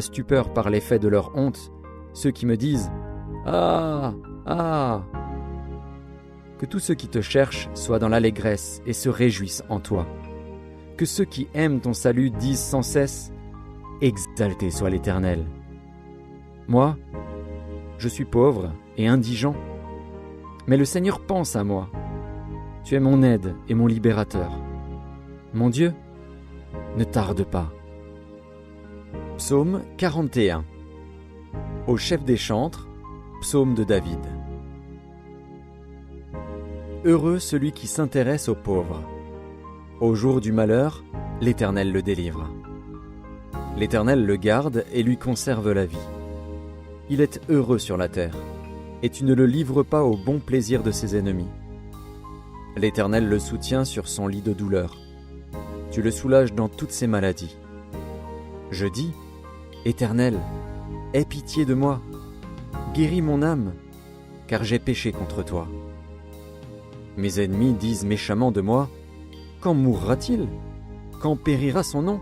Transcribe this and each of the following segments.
stupeur par l'effet de leur honte, ceux qui me disent « Ah, ah !» Que tous ceux qui te cherchent soient dans l'allégresse et se réjouissent en toi. Que ceux qui aiment ton salut disent sans cesse « Exalté soit l'Éternel !» Moi, je suis pauvre et indigent, mais le Seigneur pense à moi. Tu es mon aide et mon libérateur. Mon Dieu, ne tarde pas. Psaume 41. Au chef des chantres, psaume de David. Heureux celui qui s'intéresse aux pauvres. Au jour du malheur, l'Éternel le délivre. L'Éternel le garde et lui conserve la vie. Il est heureux sur la terre, et tu ne le livres pas au bon plaisir de ses ennemis. L'Éternel le soutient sur son lit de douleur. Tu le soulages dans toutes ses maladies. Je dis, Éternel, aie pitié de moi, guéris mon âme, car j'ai péché contre toi. Mes ennemis disent méchamment de moi, quand mourra-t-il? Quand périra son nom?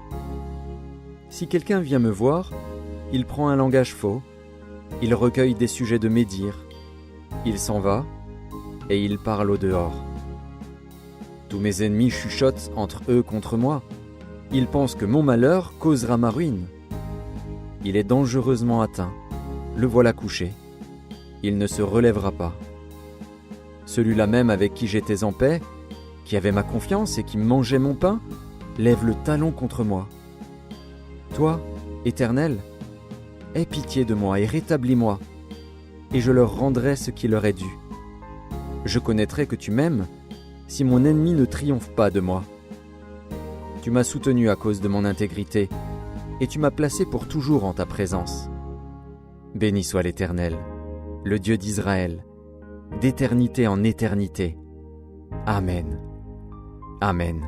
Si quelqu'un vient me voir, il prend un langage faux, il recueille des sujets de médire, il s'en va et il parle au dehors. Tous mes ennemis chuchotent entre eux contre moi, ils pensent que mon malheur causera ma ruine. Il est dangereusement atteint, le voilà couché, il ne se relèvera pas. Celui-là même avec qui j'étais en paix, qui avait ma confiance et qui mangeait mon pain, lève le talon contre moi. Toi, Éternel, aie pitié de moi et rétablis-moi, et je leur rendrai ce qui leur est dû. Je connaîtrai que tu m'aimes, si mon ennemi ne triomphe pas de moi. Tu m'as soutenu à cause de mon intégrité, et tu m'as placé pour toujours en ta présence. Béni soit l'Éternel, le Dieu d'Israël, d'éternité en éternité. Amen. Amen.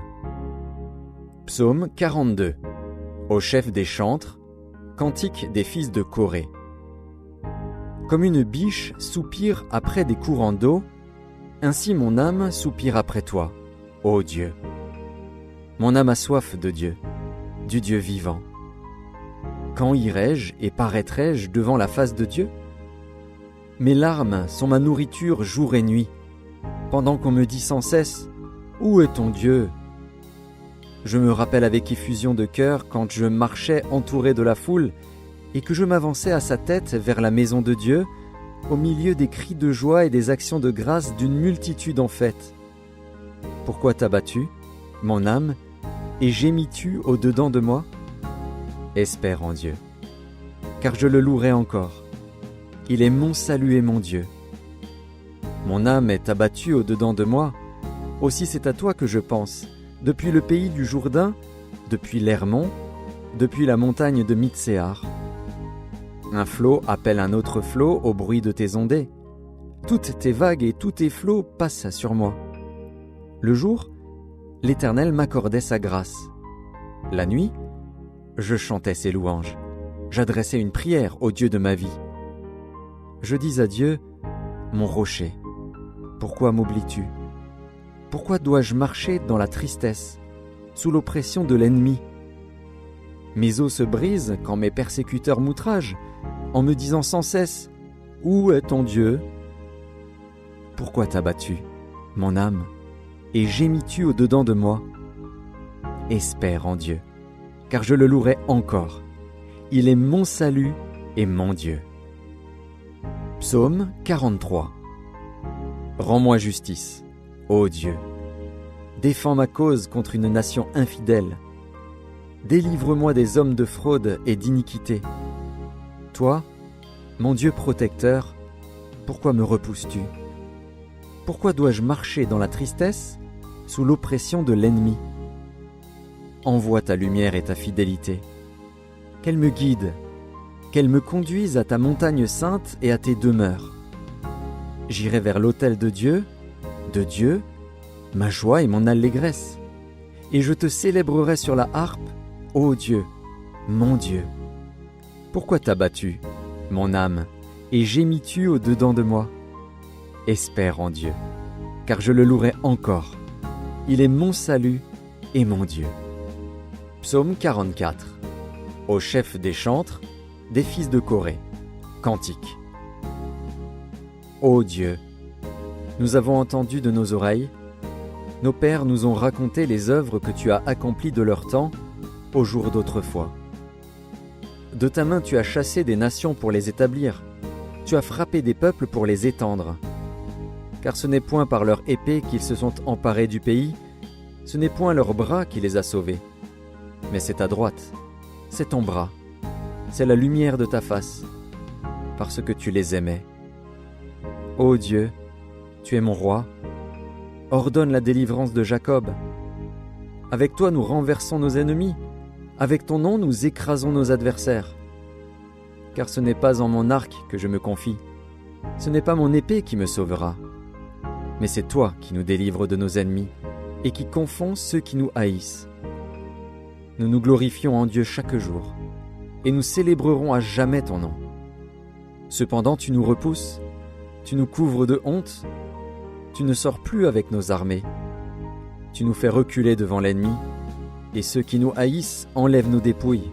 Psaume 42. Au chef des chantres, cantique des fils de Corée. Comme une biche soupire après des courants d'eau, ainsi mon âme soupire après toi, ô Dieu. Mon âme a soif de Dieu, du Dieu vivant. Quand irai-je et paraîtrai-je devant la face de Dieu? Mes larmes sont ma nourriture jour et nuit, pendant qu'on me dit sans cesse « Où est ton Dieu ?» Je me rappelle avec effusion de cœur quand je marchais entouré de la foule et que je m'avançais à sa tête vers la maison de Dieu, au milieu des cris de joie et des actions de grâce d'une multitude en fête. Pourquoi t'as-tu, mon âme, et gémis-tu au-dedans de moi? Espère en Dieu, car je le louerai encore. Il est mon salut et mon Dieu. Mon âme est abattue au-dedans de moi, aussi c'est à toi que je pense, depuis le pays du Jourdain, depuis l'Hermon, depuis la montagne de Mitsehar. Un flot appelle un autre flot au bruit de tes ondées. Toutes tes vagues et tous tes flots passent sur moi. Le jour, l'Éternel m'accordait sa grâce. La nuit, je chantais ses louanges. J'adressais une prière au Dieu de ma vie. Je dis à Dieu, mon rocher, pourquoi m'oublies-tu? Pourquoi dois-je marcher dans la tristesse, sous l'oppression de l'ennemi? Mes os se brisent quand mes persécuteurs m'outragent, en me disant sans cesse, « Où est ton Dieu ?» Pourquoi t'as-tu, mon âme, et gémis-tu au-dedans de moi? Espère en Dieu, car je le louerai encore. Il est mon salut et mon Dieu. Psaume 43. Rends-moi justice, ô Dieu. Défends ma cause contre une nation infidèle. Délivre-moi des hommes de fraude et d'iniquité. Toi, mon Dieu protecteur, pourquoi me repousses-tu? Pourquoi dois-je marcher dans la tristesse, sous l'oppression de l'ennemi? Envoie ta lumière et ta fidélité. Qu'elle me guide, qu'elle me conduise à ta montagne sainte et à tes demeures. J'irai vers l'autel de Dieu, ma joie et mon allégresse, et je te célébrerai sur la harpe, ô Dieu, mon Dieu. Pourquoi t'as-tu, mon âme, et gémis-tu au-dedans de moi? Espère en Dieu, car je le louerai encore. Il est mon salut et mon Dieu. Psaume 44. Au chef des chantres, des fils de Corée. Cantique. Ô Dieu, nous avons entendu de nos oreilles, nos pères nous ont raconté les œuvres que tu as accomplies de leur temps, au jour d'autrefois. De ta main tu as chassé des nations pour les établir, tu as frappé des peuples pour les étendre. Car ce n'est point par leur épée qu'ils se sont emparés du pays, ce n'est point leur bras qui les a sauvés, mais c'est ta droite, c'est ton bras, c'est la lumière de ta face, parce que tu les aimais. Ô Dieu, tu es mon roi, ordonne la délivrance de Jacob. Avec toi nous renversons nos ennemis, avec ton nom nous écrasons nos adversaires. Car ce n'est pas en mon arc que je me confie, ce n'est pas mon épée qui me sauvera, mais c'est toi qui nous délivres de nos ennemis et qui confonds ceux qui nous haïssent. Nous nous glorifions en Dieu chaque jour, et nous célébrerons à jamais ton nom. Cependant tu nous repousses, tu nous couvres de honte, tu ne sors plus avec nos armées. Tu nous fais reculer devant l'ennemi, et ceux qui nous haïssent enlèvent nos dépouilles.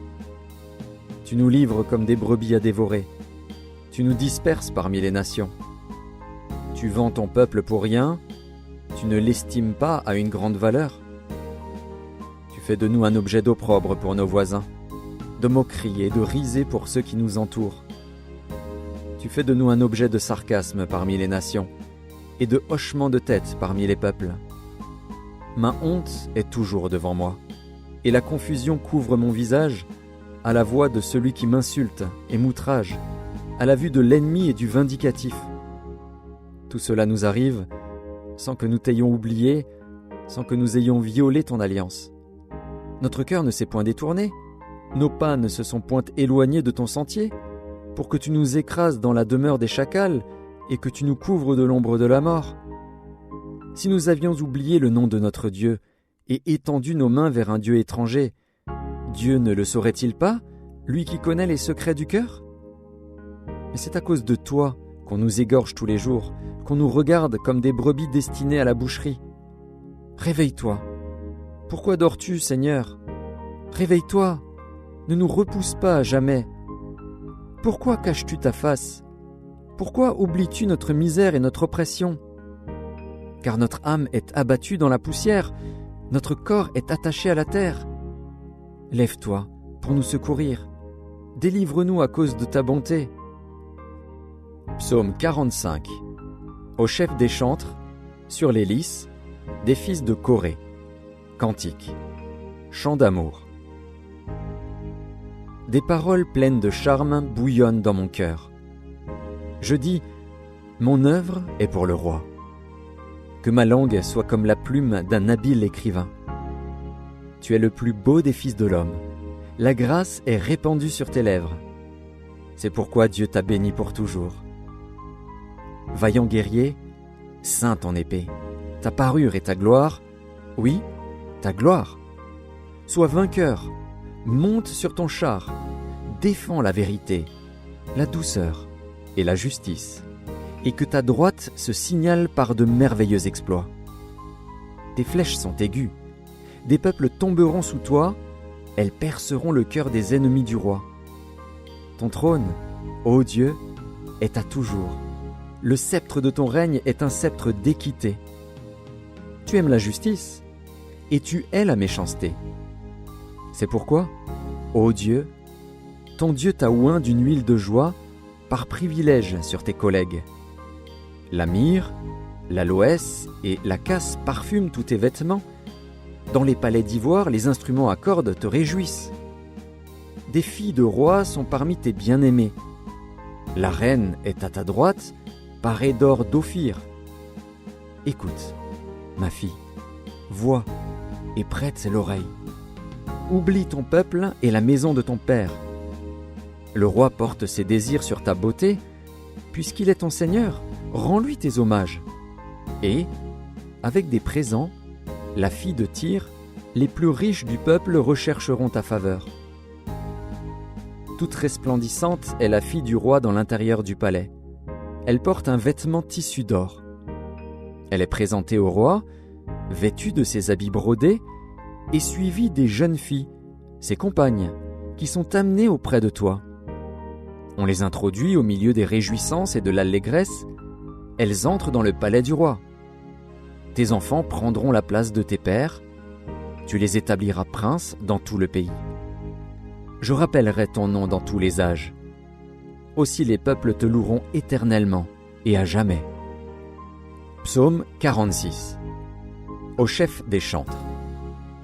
Tu nous livres comme des brebis à dévorer, tu nous disperses parmi les nations. Tu vends ton peuple pour rien, tu ne l'estimes pas à une grande valeur. Tu fais de nous un objet d'opprobre pour nos voisins, de moquerie et de risée pour ceux qui nous entourent. Tu fais de nous un objet de sarcasme parmi les nations, et de hochement de tête parmi les peuples. Ma honte est toujours devant moi, et la confusion couvre mon visage à la voix de celui qui m'insulte et m'outrage, à la vue de l'ennemi et du vindicatif. Tout cela nous arrive sans que nous t'ayons oublié, sans que nous ayons violé ton alliance. Notre cœur ne s'est point détourné, nos pas ne se sont point éloignés de ton sentier, pour que tu nous écrases dans la demeure des chacals et que tu nous couvres de l'ombre de la mort. Si nous avions oublié le nom de notre Dieu et étendu nos mains vers un Dieu étranger, Dieu ne le saurait-il pas, lui qui connaît les secrets du cœur? Mais c'est à cause de toi qu'on nous égorge tous les jours, qu'on nous regarde comme des brebis destinées à la boucherie. Réveille-toi. Pourquoi dors-tu, Seigneur? Réveille-toi. Ne nous repousse pas à jamais. Pourquoi caches-tu ta face? Pourquoi oublies-tu notre misère et notre oppression? Car notre âme est abattue dans la poussière, notre corps est attaché à la terre. Lève-toi pour nous secourir, délivre-nous à cause de ta bonté. Psaume 45. Au chef des chantres, sur les lys, des fils de Corée. Cantique. Chant d'amour. Des paroles pleines de charme bouillonnent dans mon cœur. Je dis, mon œuvre est pour le roi. Que ma langue soit comme la plume d'un habile écrivain. Tu es le plus beau des fils de l'homme. La grâce est répandue sur tes lèvres. C'est pourquoi Dieu t'a béni pour toujours. Vaillant guerrier, ceins ton épée. Ta parure et ta gloire, oui, ta gloire. Sois vainqueur, monte sur ton char, défends la vérité, la douceur et la justice, et que ta droite se signale par de merveilleux exploits. Tes flèches sont aiguës, des peuples tomberont sous toi, elles perceront le cœur des ennemis du roi. Ton trône, ô Dieu, est à toujours. Le sceptre de ton règne est un sceptre d'équité. Tu aimes la justice, et tu hais la méchanceté. C'est pourquoi, ô Dieu, ton Dieu t'a oint d'une huile de joie par privilège sur tes collègues. La myrrhe, l'aloès et la casse parfument tous tes vêtements. Dans les palais d'ivoire, les instruments à cordes te réjouissent. Des filles de rois sont parmi tes bien-aimés. La reine est à ta droite, parée d'or d'Ophir. Écoute, ma fille, vois et prête l'oreille. Oublie ton peuple et la maison de ton père. Le roi porte ses désirs sur ta beauté, puisqu'il est ton seigneur, rends-lui tes hommages. Et, avec des présents, la fille de Tyr, les plus riches du peuple rechercheront ta faveur. Toute resplendissante est la fille du roi dans l'intérieur du palais. Elle porte un vêtement tissu d'or. Elle est présentée au roi, vêtue de ses habits brodés, et suivie des jeunes filles, ses compagnes, qui sont amenées auprès de toi. On les introduit au milieu des réjouissances et de l'allégresse. Elles entrent dans le palais du roi. Tes enfants prendront la place de tes pères. Tu les établiras princes dans tout le pays. Je rappellerai ton nom dans tous les âges. Aussi les peuples te loueront éternellement et à jamais. Psaume 46. Au chef des chantres,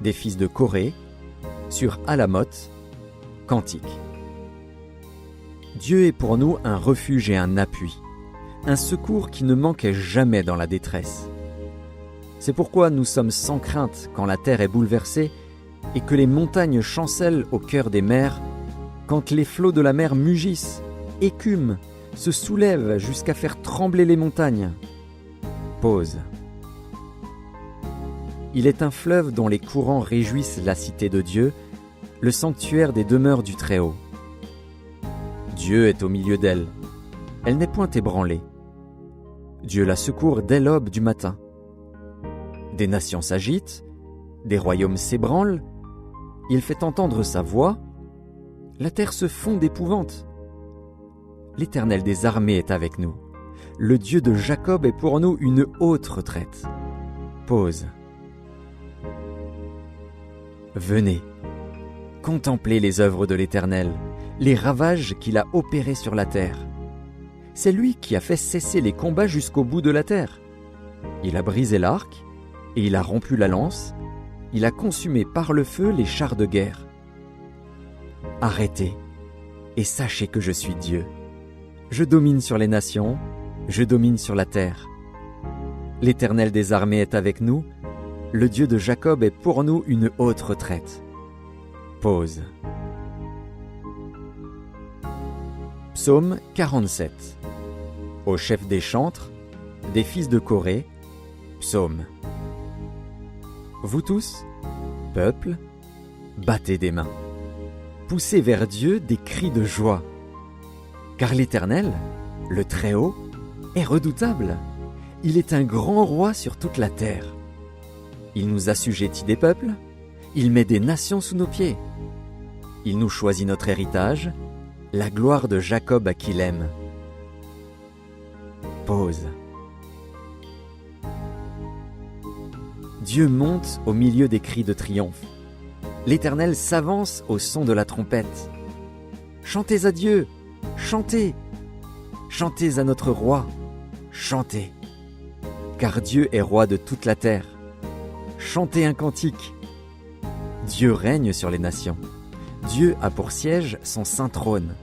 des fils de Corée, sur Alamoth, cantique. Dieu est pour nous un refuge et un appui, un secours qui ne manquait jamais dans la détresse. C'est pourquoi nous sommes sans crainte quand la terre est bouleversée et que les montagnes chancellent au cœur des mers, quand les flots de la mer mugissent, écument, se soulèvent jusqu'à faire trembler les montagnes. Pause. Il est un fleuve dont les courants réjouissent la cité de Dieu, le sanctuaire des demeures du Très-Haut. Dieu est au milieu d'elle. Elle n'est point ébranlée. Dieu la secourt dès l'aube du matin. Des nations s'agitent, des royaumes s'ébranlent. Il fait entendre sa voix. La terre se fond d'épouvante. L'Éternel des armées est avec nous. Le Dieu de Jacob est pour nous une haute retraite. Pause. Venez, contemplez les œuvres de l'Éternel, les ravages qu'il a opérés sur la terre. C'est lui qui a fait cesser les combats jusqu'au bout de la terre. Il a brisé l'arc, et il a rompu la lance, il a consumé par le feu les chars de guerre. Arrêtez, et sachez que je suis Dieu. Je domine sur les nations, je domine sur la terre. L'Éternel des armées est avec nous, le Dieu de Jacob est pour nous une haute retraite. Pause. Psaume 47. Au chef des chantres, des fils de Corée, psaume. Vous tous, peuple, battez des mains. Poussez vers Dieu des cris de joie. Car l'Éternel, le Très-Haut, est redoutable. Il est un grand roi sur toute la terre. Il nous assujettit des peuples, il met des nations sous nos pieds. Il nous choisit notre héritage, la gloire de Jacob à qui l'aime. Pause. Dieu monte au milieu des cris de triomphe. L'Éternel s'avance au son de la trompette. Chantez à Dieu, chantez. Chantez à notre roi, chantez. Car Dieu est roi de toute la terre. Chantez un cantique. Dieu règne sur les nations. Dieu a pour siège son saint trône.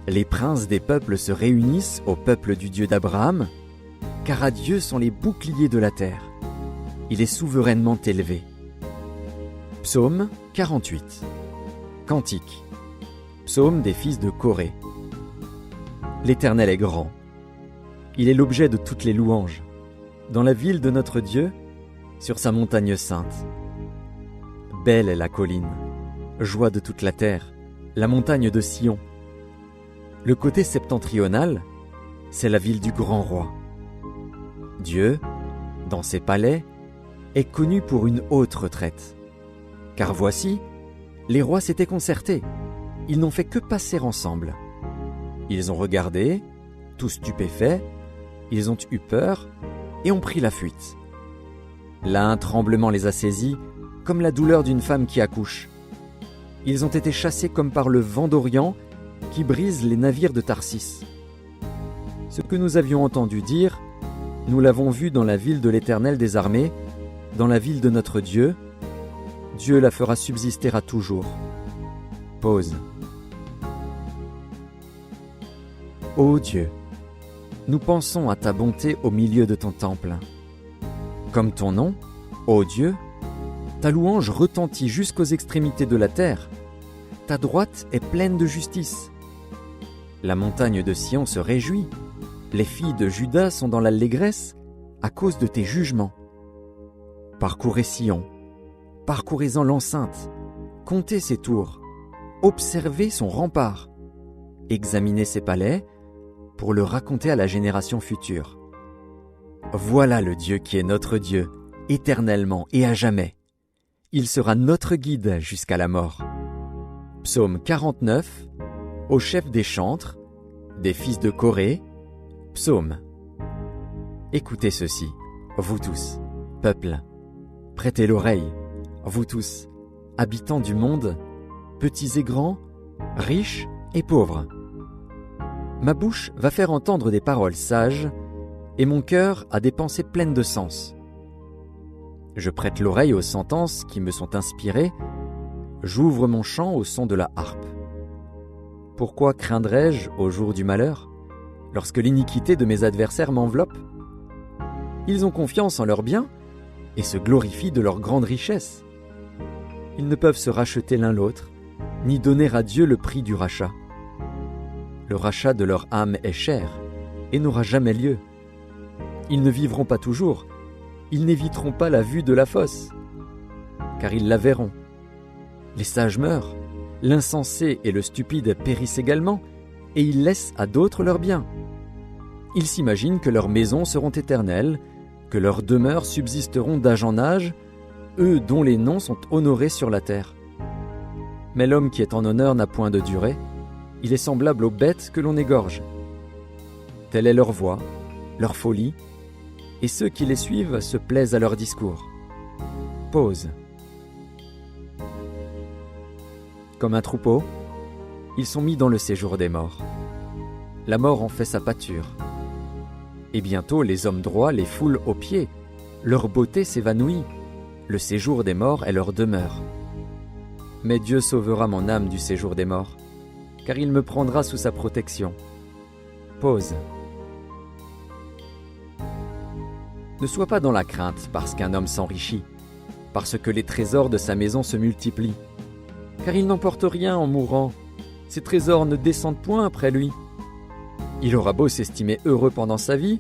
Les princes des peuples se réunissent au peuple du Dieu d'Abraham, car à Dieu sont les boucliers de la terre. Il est souverainement élevé. Psaume 48. Cantique. Psaume des fils de Corée. L'Éternel est grand. Il est l'objet de toutes les louanges. Dans la ville de notre Dieu, sur sa montagne sainte. Belle est la colline, joie de toute la terre, la montagne de Sion. Le côté septentrional, c'est la ville du grand roi. Dieu, dans ses palais, est connu pour une haute retraite. Car voici, les rois s'étaient concertés, ils n'ont fait que passer ensemble. Ils ont regardé, tout stupéfaits, ils ont eu peur et ont pris la fuite. Là, un tremblement les a saisis, comme la douleur d'une femme qui accouche. Ils ont été chassés comme par le vent d'Orient qui brise les navires de Tarsis. Ce que nous avions entendu dire, nous l'avons vu dans la ville de l'Éternel des armées, dans la ville de notre Dieu. Dieu la fera subsister à toujours. Pause. Ô Dieu, nous pensons à ta bonté au milieu de ton temple. Comme ton nom, ô Dieu, ta louange retentit jusqu'aux extrémités de la terre. Ta droite est pleine de justice. La montagne de Sion se réjouit. Les filles de Juda sont dans l'allégresse à cause de tes jugements. Parcourez Sion, parcourez-en l'enceinte, comptez ses tours, observez son rempart, examinez ses palais pour le raconter à la génération future. Voilà le Dieu qui est notre Dieu, éternellement et à jamais. Il sera notre guide jusqu'à la mort. Psaume 49, au chef des chantres, des fils de Corée, psaume. Écoutez ceci, vous tous, peuple. Prêtez l'oreille, vous tous, habitants du monde, petits et grands, riches et pauvres. Ma bouche va faire entendre des paroles sages, et mon cœur a des pensées pleines de sens. Je prête l'oreille aux sentences qui me sont inspirées, j'ouvre mon chant au son de la harpe. Pourquoi craindrais-je au jour du malheur, lorsque l'iniquité de mes adversaires m'enveloppe? Ils ont confiance en leurs biens et se glorifient de leur grande richesse. Ils ne peuvent se racheter l'un l'autre, ni donner à Dieu le prix du rachat. Le rachat de leur âme est cher et n'aura jamais lieu. Ils ne vivront pas toujours, ils n'éviteront pas la vue de la fosse, car ils la verront. Les sages meurent, l'insensé et le stupide périssent également, et ils laissent à d'autres leurs biens. Ils s'imaginent que leurs maisons seront éternelles, que leurs demeures subsisteront d'âge en âge, eux dont les noms sont honorés sur la terre. Mais l'homme qui est en honneur n'a point de durée, il est semblable aux bêtes que l'on égorge. Telle est leur voix, leur folie, et ceux qui les suivent se plaisent à leur discours. Pause. Comme un troupeau, ils sont mis dans le séjour des morts. La mort en fait sa pâture. Et bientôt les hommes droits les foulent aux pieds, leur beauté s'évanouit, le séjour des morts est leur demeure. Mais Dieu sauvera mon âme du séjour des morts, car il me prendra sous sa protection. Pause. Ne sois pas dans la crainte parce qu'un homme s'enrichit, parce que les trésors de sa maison se multiplient. Car il n'emporte rien en mourant, ses trésors ne descendent point après lui. Il aura beau s'estimer heureux pendant sa vie,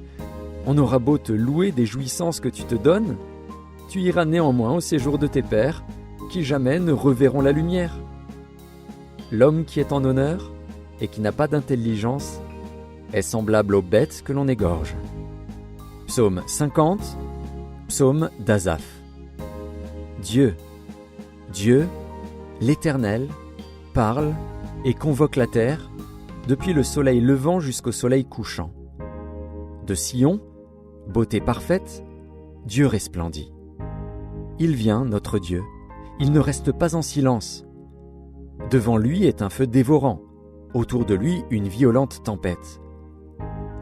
on aura beau te louer des jouissances que tu te donnes, tu iras néanmoins au séjour de tes pères, qui jamais ne reverront la lumière. L'homme qui est en honneur et qui n'a pas d'intelligence est semblable aux bêtes que l'on égorge. Psaume 50, psaume d'Asaph. Dieu, l'Éternel, parle et convoque la terre, depuis le soleil levant jusqu'au soleil couchant. De Sion, beauté parfaite, Dieu resplendit. Il vient, notre Dieu, il ne reste pas en silence. Devant lui est un feu dévorant, autour de lui une violente tempête.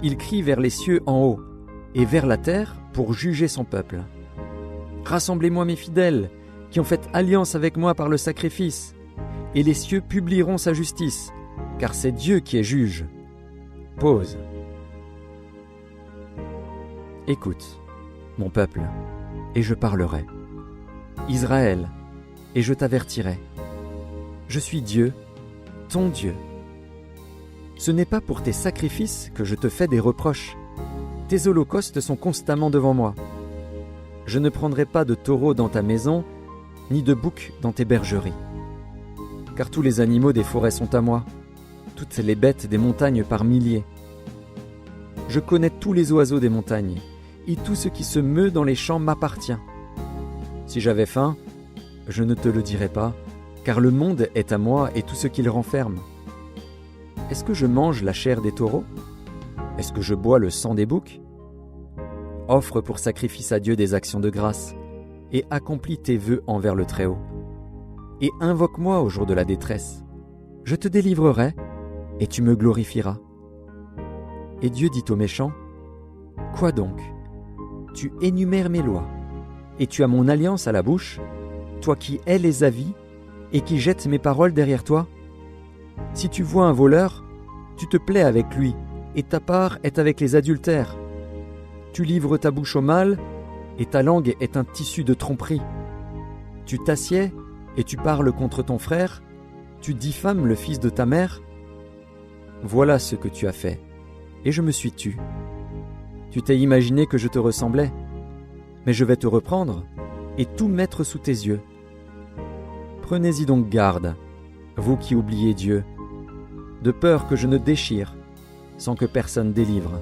Il crie vers les cieux en haut, et vers la terre pour juger son peuple. Rassemblez-moi mes fidèles, qui ont fait alliance avec moi par le sacrifice, et les cieux publieront sa justice, car c'est Dieu qui est juge. Pause. Écoute, mon peuple, et je parlerai. Israël, et je t'avertirai. Je suis Dieu, ton Dieu. Ce n'est pas pour tes sacrifices que je te fais des reproches. Tes holocaustes sont constamment devant moi. Je ne prendrai pas de taureau dans ta maison, ni de bouc dans tes bergeries. Car tous les animaux des forêts sont à moi, toutes les bêtes des montagnes par milliers. Je connais tous les oiseaux des montagnes, et tout ce qui se meut dans les champs m'appartient. Si j'avais faim, je ne te le dirais pas, car le monde est à moi et tout ce qu'il renferme. Est-ce que je mange la chair des taureaux? Est-ce que je bois le sang des boucs? Offre pour sacrifice à Dieu des actions de grâce, et accomplis tes vœux envers le Très-Haut. Et invoque-moi au jour de la détresse. Je te délivrerai, et tu me glorifieras. Et Dieu dit aux méchants, « Quoi donc? Tu énumères mes lois, et tu as mon alliance à la bouche, toi qui hais les avis, et qui jettes mes paroles derrière toi? Si tu vois un voleur, tu te plais avec lui, et ta part est avec les adultères. Tu livres ta bouche au mal, et ta langue est un tissu de tromperie. Tu t'assieds, et tu parles contre ton frère, tu diffames le fils de ta mère. Voilà ce que tu as fait, et je me suis tu. Tu t'es imaginé que je te ressemblais, mais je vais te reprendre, et tout mettre sous tes yeux. Prenez-y donc garde, vous qui oubliez Dieu, de peur que je ne déchire, sans que personne délivre.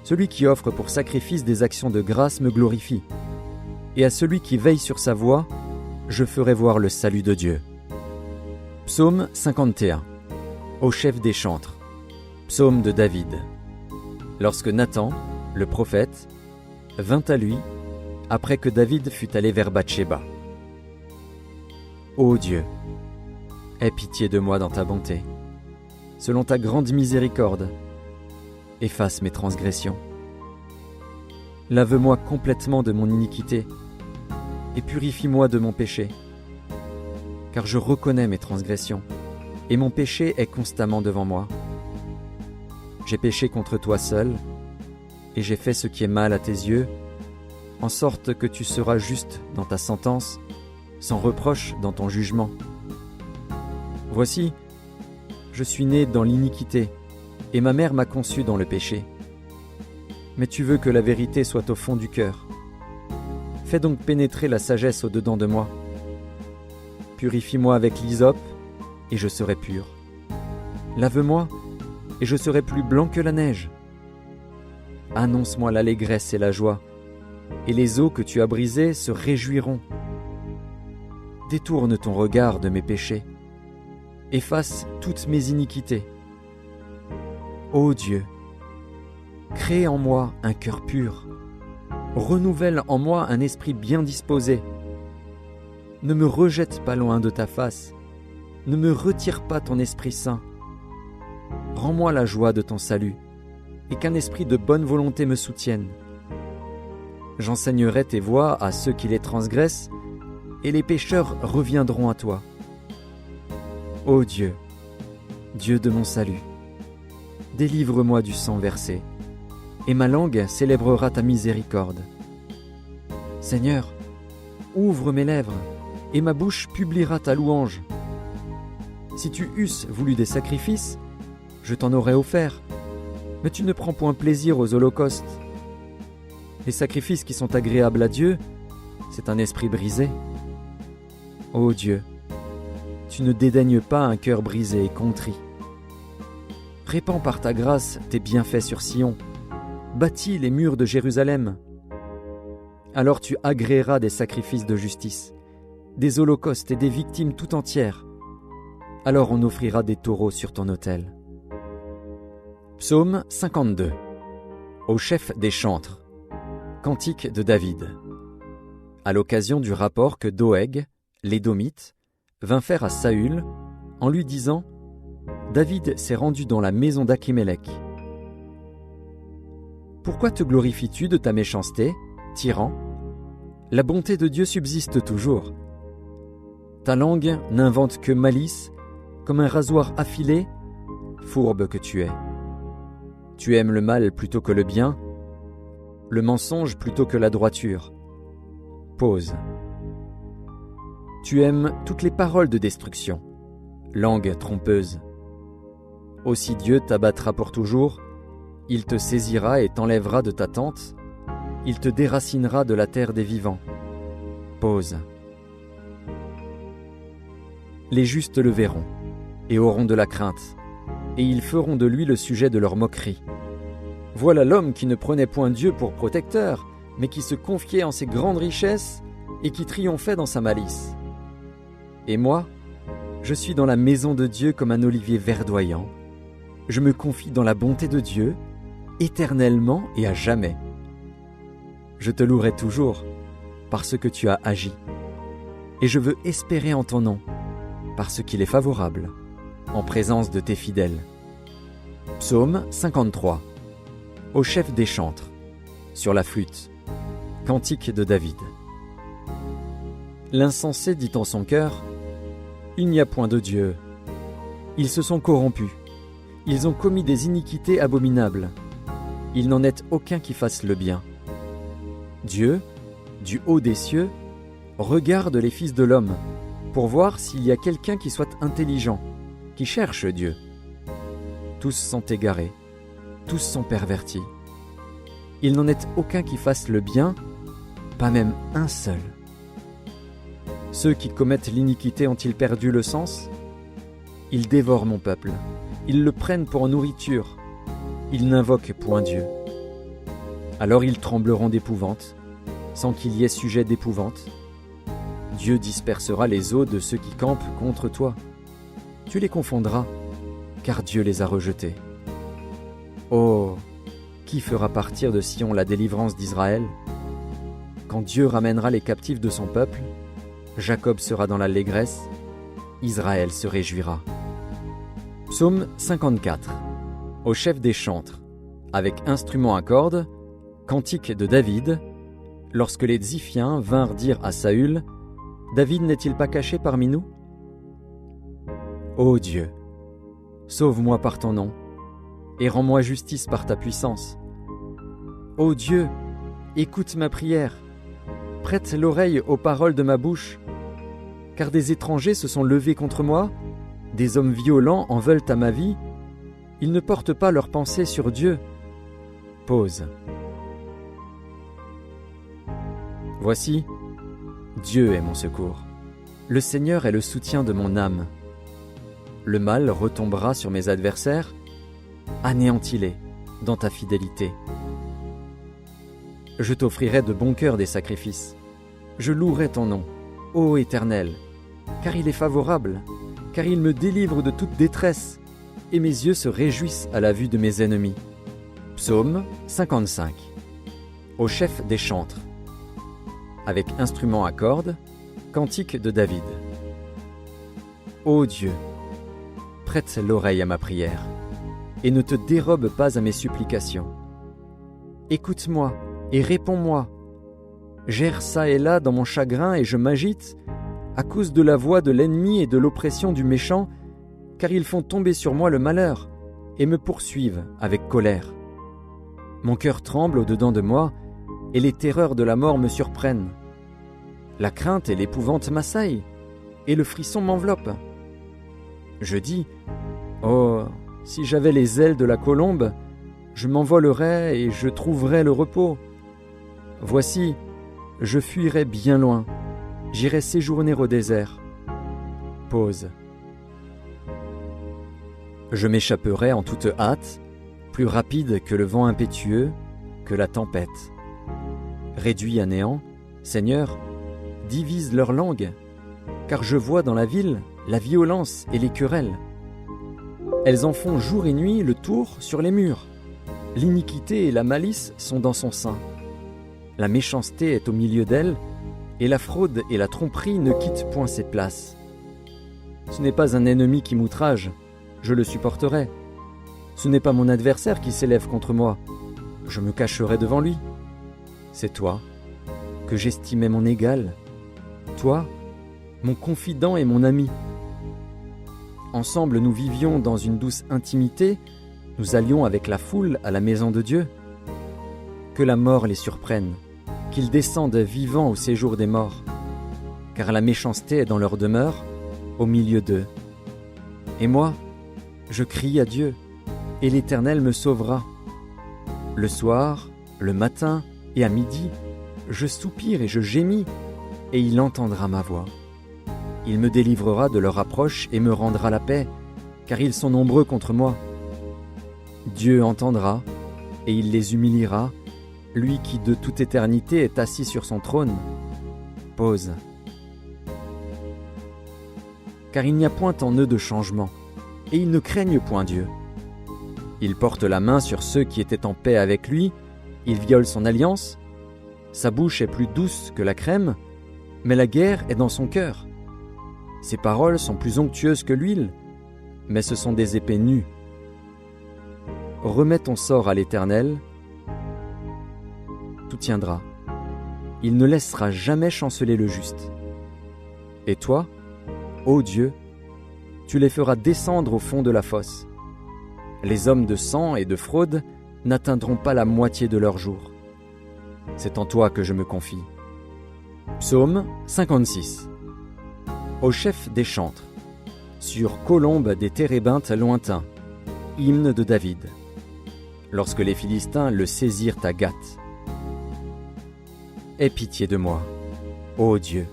Celui qui offre pour sacrifice des actions de grâce me glorifie, et à celui qui veille sur sa voie, je ferai voir le salut de Dieu. Psaume 51. au chef des chantres. Psaume de David. Lorsque Nathan, le prophète, vint à lui, après que David fut allé vers Bathsheba. Ô Dieu, aie pitié de moi dans ta bonté, selon ta grande miséricorde, efface mes transgressions. Lave-moi complètement de mon iniquité, et purifie-moi de mon péché, car je reconnais mes transgressions, et mon péché est constamment devant moi. J'ai péché contre toi seul, et j'ai fait ce qui est mal à tes yeux, en sorte que tu seras juste dans ta sentence, sans reproche dans ton jugement. Voici, je suis né dans l'iniquité, et ma mère m'a conçu dans le péché. Mais tu veux que la vérité soit au fond du cœur. Fais donc pénétrer la sagesse au-dedans de moi. Purifie-moi avec l'hysope, et je serai pur. Lave-moi, et je serai plus blanc que la neige. Annonce-moi l'allégresse et la joie, et les eaux que tu as brisées se réjouiront. Détourne ton regard de mes péchés. Efface toutes mes iniquités. Ô Dieu, crée en moi un cœur pur. Renouvelle en moi un esprit bien disposé. Ne me rejette pas loin de ta face. Ne me retire pas ton Esprit Saint. Rends-moi la joie de ton salut, et qu'un esprit de bonne volonté me soutienne. J'enseignerai tes voies à ceux qui les transgressent, et les pécheurs reviendront à toi. Ô Dieu, Dieu de mon salut, délivre-moi du sang versé, et ma langue célébrera ta miséricorde. Seigneur, ouvre mes lèvres, et ma bouche publiera ta louange. Si tu eusses voulu des sacrifices, je t'en aurais offert, mais tu ne prends point plaisir aux holocaustes. Les sacrifices qui sont agréables à Dieu, c'est un esprit brisé. Ô Dieu, tu ne dédaignes pas un cœur brisé et contrit. Répands par ta grâce tes bienfaits sur Sion, bâtis les murs de Jérusalem. Alors tu agréeras des sacrifices de justice, des holocaustes et des victimes tout entières. Alors on offrira des taureaux sur ton autel. Psaume 52. Au chef des chantres. Cantique de David. À l'occasion du rapport que Doeg, l'Édomite, vint faire à Saül, en lui disant « David s'est rendu dans la maison d'Akhimelech. Pourquoi te glorifies-tu de ta méchanceté, tyran ? La bonté de Dieu subsiste toujours. Ta langue n'invente que malice, comme un rasoir affilé, fourbe que tu es. Tu aimes le mal plutôt que le bien, le mensonge plutôt que la droiture. Pause. Tu aimes toutes les paroles de destruction, langue trompeuse. Aussi Dieu t'abattra pour toujours, il te saisira et t'enlèvera de ta tente, il te déracinera de la terre des vivants. Pause. Les justes le verront, et auront de la crainte, et ils feront de lui le sujet de leur moquerie. Voilà l'homme qui ne prenait point Dieu pour protecteur, mais qui se confiait en ses grandes richesses et qui triomphait dans sa malice. Et moi, je suis dans la maison de Dieu comme un olivier verdoyant. Je me confie dans la bonté de Dieu, éternellement et à jamais. Je te louerai toujours, parce que tu as agi. Et je veux espérer en ton nom, parce qu'il est favorable, en présence de tes fidèles. Psaume 53. Au chef des chantres, sur la flûte. Cantique de David. L'insensé dit en son cœur, « Il n'y a point de Dieu. » Ils se sont corrompus. Ils ont commis des iniquités abominables. Il n'en est aucun qui fasse le bien. Dieu, du haut des cieux, regarde les fils de l'homme, pour voir s'il y a quelqu'un qui soit intelligent, qui cherche Dieu. Tous sont égarés, tous sont pervertis. Il n'en est aucun qui fasse le bien, pas même un seul. Ceux qui commettent l'iniquité ont-ils perdu le sens ? Ils dévorent mon peuple, ils le prennent pour nourriture, ils n'invoquent point Dieu. Alors ils trembleront d'épouvante, sans qu'il y ait sujet d'épouvante. Dieu dispersera les eaux de ceux qui campent contre toi. Tu les confondras, car Dieu les a rejetés. Oh, qui fera partir de Sion la délivrance d'Israël? Quand Dieu ramènera les captifs de son peuple, Jacob sera dans l'allégresse, Israël se réjouira. Psaume 54. Au chef des chantres, avec instruments à cordes, cantique de David, lorsque les Ziphiens vinrent dire à Saül, « David n'est-il pas caché parmi nous ?» Ô Dieu, sauve-moi par ton nom, et rends-moi justice par ta puissance. Ô Dieu, écoute ma prière, prête l'oreille aux paroles de ma bouche, car des étrangers se sont levés contre moi, des hommes violents en veulent à ma vie, ils ne portent pas leurs pensées sur Dieu. Pause. Voici, Dieu est mon secours. Le Seigneur est le soutien de mon âme. Le mal retombera sur mes adversaires, anéantis-les dans ta fidélité. Je t'offrirai de bon cœur des sacrifices. Je louerai ton nom, ô Éternel, car il est favorable, car il me délivre de toute détresse, et mes yeux se réjouissent à la vue de mes ennemis. Psaume 55. Au chef des chantres, avec instruments à cordes, cantique de David. Ô Dieu, prête l'oreille à ma prière, et ne te dérobe pas à mes supplications. Écoute-moi et réponds-moi. J'erre çà et là dans mon chagrin et je m'agite à cause de la voix de l'ennemi et de l'oppression du méchant, car ils font tomber sur moi le malheur et me poursuivent avec colère. Mon cœur tremble au-dedans de moi, et les terreurs de la mort me surprennent. La crainte et l'épouvante m'assaillent, et le frisson m'enveloppe. Je dis, « Oh, si j'avais les ailes de la colombe, je m'envolerais et je trouverais le repos. Voici, je fuirais bien loin, j'irais séjourner au désert. » Pause. Je m'échapperai en toute hâte, plus rapide que le vent impétueux, que la tempête. Réduit à néant, Seigneur, divise leur langue, car je vois dans la ville la violence et les querelles. Elles en font jour et nuit le tour sur les murs. L'iniquité et la malice sont dans son sein. La méchanceté est au milieu d'elle, et la fraude et la tromperie ne quittent point ses places. Ce n'est pas un ennemi qui m'outrage, je le supporterai. Ce n'est pas mon adversaire qui s'élève contre moi, je me cacherai devant lui. C'est toi, que j'estimais mon égal, toi, mon confident et mon ami. Ensemble nous vivions dans une douce intimité, nous allions avec la foule à la maison de Dieu. Que la mort les surprenne, qu'ils descendent vivants au séjour des morts, car la méchanceté est dans leur demeure, au milieu d'eux. Et moi, je crie à Dieu, et l'Éternel me sauvera. Le soir, le matin et à midi, je soupire et je gémis, et il entendra ma voix. Il me délivrera de leur approche et me rendra la paix, car ils sont nombreux contre moi. Dieu entendra, et il les humiliera, lui qui de toute éternité est assis sur son trône. Pause. Car il n'y a point en eux de changement, et ils ne craignent point Dieu. Il porte la main sur ceux qui étaient en paix avec lui, il viole son alliance, sa bouche est plus douce que la crème, mais la guerre est dans son cœur. Ses paroles sont plus onctueuses que l'huile, mais ce sont des épées nues. Remets ton sort à l'Éternel, tout tiendra. Il ne laissera jamais chanceler le juste. Et toi, ô Dieu, tu les feras descendre au fond de la fosse. Les hommes de sang et de fraude n'atteindront pas la moitié de leur jour. C'est en toi que je me confie. Psaume 56. Au chef des chantres, sur colombe des térébinthes lointains, hymne de David. Lorsque les Philistins le saisirent à Gath. Aie pitié de moi, ô Dieu,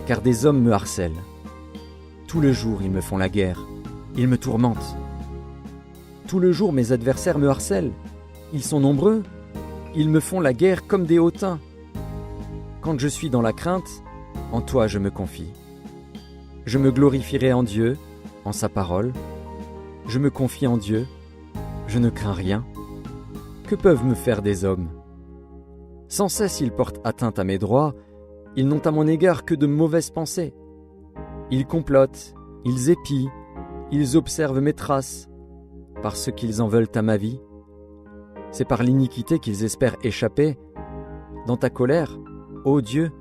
car des hommes me harcèlent. Tout le jour ils me font la guerre, ils me tourmentent. Tout le jour mes adversaires me harcèlent, ils sont nombreux, ils me font la guerre comme des hautains. Quand je suis dans la crainte, en toi je me confie. Je me glorifierai en Dieu, en sa parole. Je me confie en Dieu, je ne crains rien. Que peuvent me faire des hommes? Sans cesse ils portent atteinte à mes droits, ils n'ont à mon égard que de mauvaises pensées. Ils complotent, ils épient, ils observent mes traces, parce qu'ils en veulent à ma vie. C'est par l'iniquité qu'ils espèrent échapper. Dans ta colère, ô Dieu,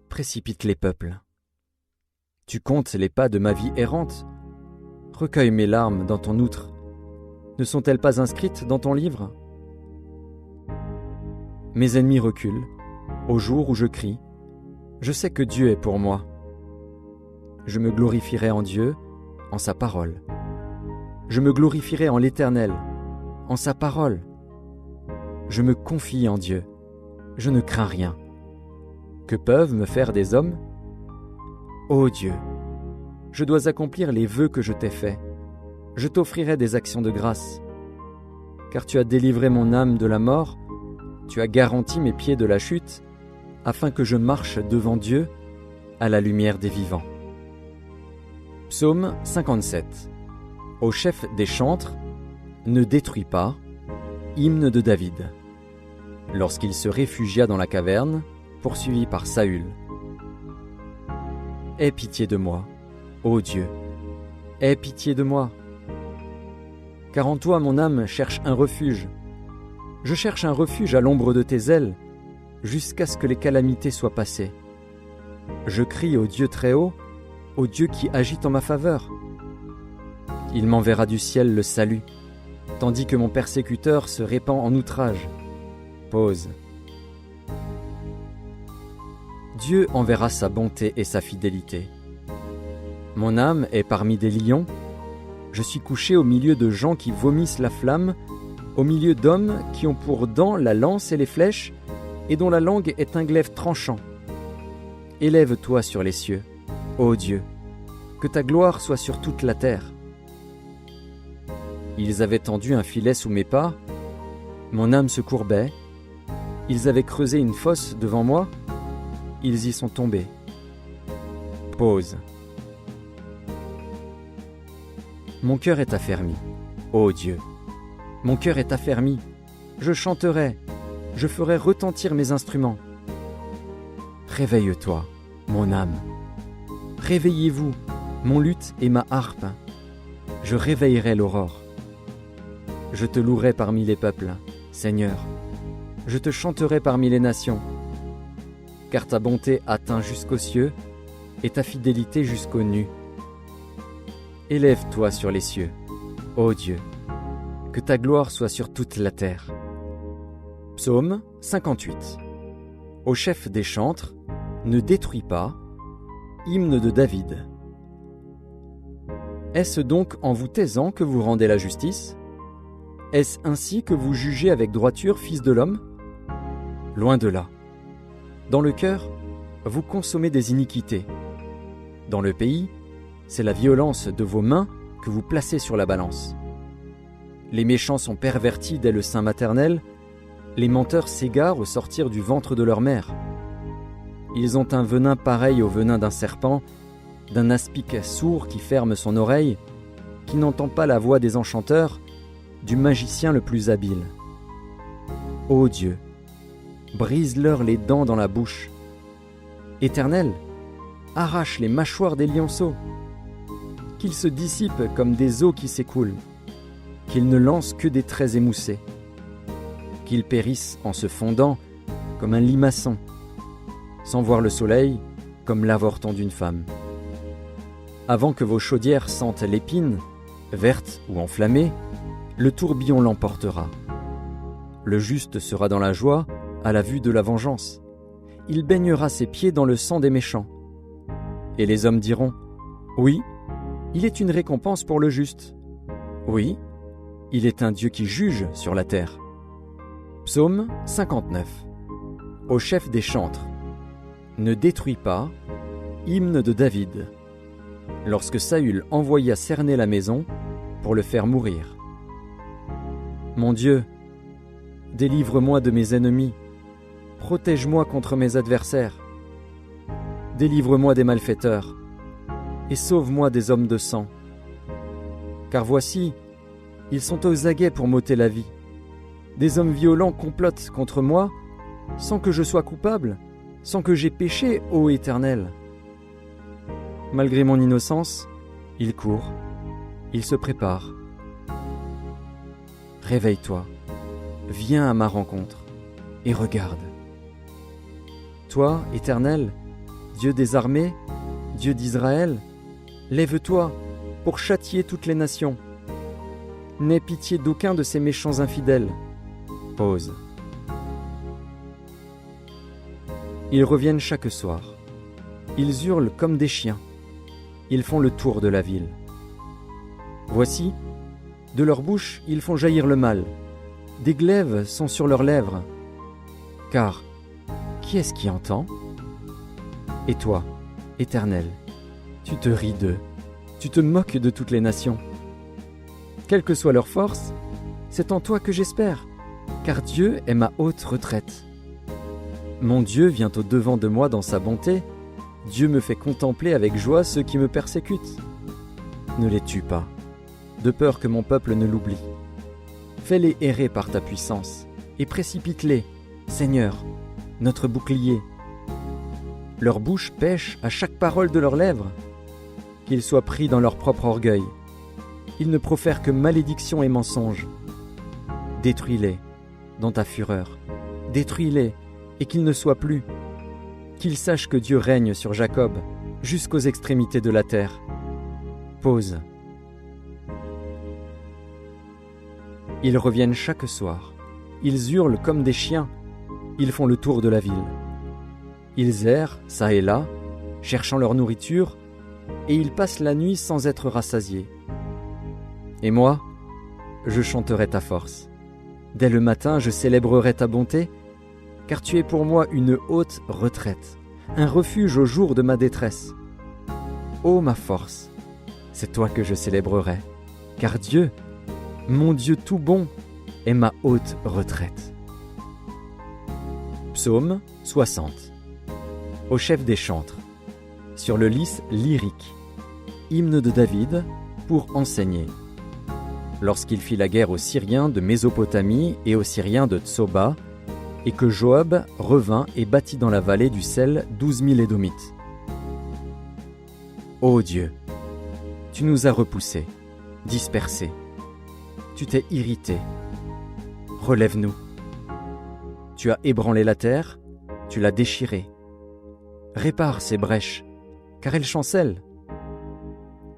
précipite les peuples. Tu comptes les pas de ma vie errante. Recueille mes larmes dans ton outre. Ne sont-elles pas inscrites dans ton livre? Mes ennemis reculent. Au jour où je crie, je sais que Dieu est pour moi. Je me glorifierai en Dieu, en sa parole. Je me glorifierai en l'Éternel, en sa parole. Je me confie en Dieu, je ne crains rien. Que peuvent me faire des hommes? Ô Dieu, je dois accomplir les vœux que je t'ai faits. Je t'offrirai des actions de grâce. Car tu as délivré mon âme de la mort, tu as garanti mes pieds de la chute, afin que je marche devant Dieu à la lumière des vivants. Psaume 57. Au chef des chantres, ne détruis pas, hymne de David. Lorsqu'il se réfugia dans la caverne, poursuivi par Saül. Aie pitié de moi, ô Dieu, aie pitié de moi. Car en toi mon âme cherche un refuge. Je cherche un refuge à l'ombre de tes ailes, jusqu'à ce que les calamités soient passées. Je crie au Dieu très haut, au Dieu qui agit en ma faveur. Il m'enverra du ciel le salut, tandis que mon persécuteur se répand en outrage. Pause. Dieu enverra sa bonté et sa fidélité. Mon âme est parmi des lions. Je suis couché au milieu de gens qui vomissent la flamme, au milieu d'hommes qui ont pour dents la lance et les flèches, et dont la langue est un glaive tranchant. Élève-toi sur les cieux, ô Dieu, que ta gloire soit sur toute la terre. Ils avaient tendu un filet sous mes pas, mon âme se courbait, ils avaient creusé une fosse devant moi, ils y sont tombés. Pause. Mon cœur est affermi, ô Dieu, mon cœur est affermi, je chanterai, je ferai retentir mes instruments. Réveille-toi, mon âme. Réveillez-vous, mon luth et ma harpe. Je réveillerai l'aurore. Je te louerai parmi les peuples, Seigneur. Je te chanterai parmi les nations. Car ta bonté atteint jusqu'aux cieux et ta fidélité jusqu'aux nues. Élève-toi sur les cieux, ô Dieu, que ta gloire soit sur toute la terre. Psaume 58. Au chef des chantres, ne détruis pas, hymne de David. Est-ce donc en vous taisant que vous rendez la justice? Est-ce ainsi que vous jugez avec droiture, fils de l'homme? Loin de là. Dans le cœur, vous consommez des iniquités. Dans le pays, c'est la violence de vos mains que vous placez sur la balance. Les méchants sont pervertis dès le sein maternel, les menteurs s'égarent au sortir du ventre de leur mère. Ils ont un venin pareil au venin d'un serpent, d'un aspic sourd qui ferme son oreille, qui n'entend pas la voix des enchanteurs, du magicien le plus habile. Ô Dieu, brise-leur les dents dans la bouche. Éternel, arrache les mâchoires des lionceaux. Qu'ils se dissipent comme des eaux qui s'écoulent, qu'ils ne lancent que des traits émoussés, qu'ils périssent en se fondant comme un limaçon, sans voir le soleil comme l'avorton d'une femme. Avant que vos chaudières sentent l'épine, verte ou enflammée, le tourbillon l'emportera. Le juste sera dans la joie à la vue de la vengeance. Il baignera ses pieds dans le sang des méchants. Et les hommes diront, « Oui, il est une récompense pour le juste. Oui, il est un Dieu qui juge sur la terre. » Psaume 59. Au chef des chantres. Ne détruis pas, hymne de David. Lorsque Saül envoya cerner la maison pour le faire mourir. Mon Dieu, délivre-moi de mes ennemis, protège-moi contre mes adversaires. Délivre-moi des malfaiteurs et sauve-moi des hommes de sang. Car voici, ils sont aux aguets pour m'ôter la vie. Des hommes violents complotent contre moi, sans que je sois coupable, sans que j'aie péché, ô Éternel. Malgré mon innocence, ils courent, ils se préparent. Réveille-toi, viens à ma rencontre, et regarde. Toi, Éternel, Dieu des armées, Dieu d'Israël, lève-toi pour châtier toutes les nations. N'aie pitié d'aucun de ces méchants infidèles. Pause. Ils reviennent chaque soir. Ils hurlent comme des chiens. Ils font le tour de la ville. Voici, de leur bouche, ils font jaillir le mal. Des glaives sont sur leurs lèvres. Car, qui est-ce qui entend ? Et toi, Éternel, tu te ris d'eux, tu te moques de toutes les nations. Quelle que soit leur force, c'est en toi que j'espère, car Dieu est ma haute retraite. Mon Dieu vient au-devant de moi dans sa bonté, Dieu me fait contempler avec joie ceux qui me persécutent. Ne les tue pas, de peur que mon peuple ne l'oublie. Fais-les errer par ta puissance, et précipite-les, Seigneur, notre bouclier. Leur bouche pêche à chaque parole de leurs lèvres, qu'ils soient pris dans leur propre orgueil. Ils ne profèrent que malédiction et mensonges. Détruis-les dans ta fureur, détruis-les et qu'ils ne soient plus. Qu'ils sachent que Dieu règne sur Jacob jusqu'aux extrémités de la terre. Pause. Ils reviennent chaque soir. Ils hurlent comme des chiens. Ils font le tour de la ville. Ils errent, çà et là, cherchant leur nourriture, et ils passent la nuit sans être rassasiés. Et moi, je chanterai ta force. Dès le matin, je célébrerai ta bonté, car tu es pour moi une haute retraite, un refuge au jour de ma détresse. Ô ma force, c'est toi que je célébrerai, car Dieu, mon Dieu tout bon, est ma haute retraite. Psaume 60. Au chef des chantres, sur le lys lyrique, hymne de David pour enseigner. Lorsqu'il fit la guerre aux Syriens de Mésopotamie et aux Syriens de Tsoba, et que Joab revint et bâtit dans la vallée du sel 12 000 Édomites. Ô Dieu, tu nous as repoussés, dispersés. Tu t'es irrité. Relève-nous. Tu as ébranlé la terre, tu l'as déchirée. Répare ces brèches, car elles chancellent.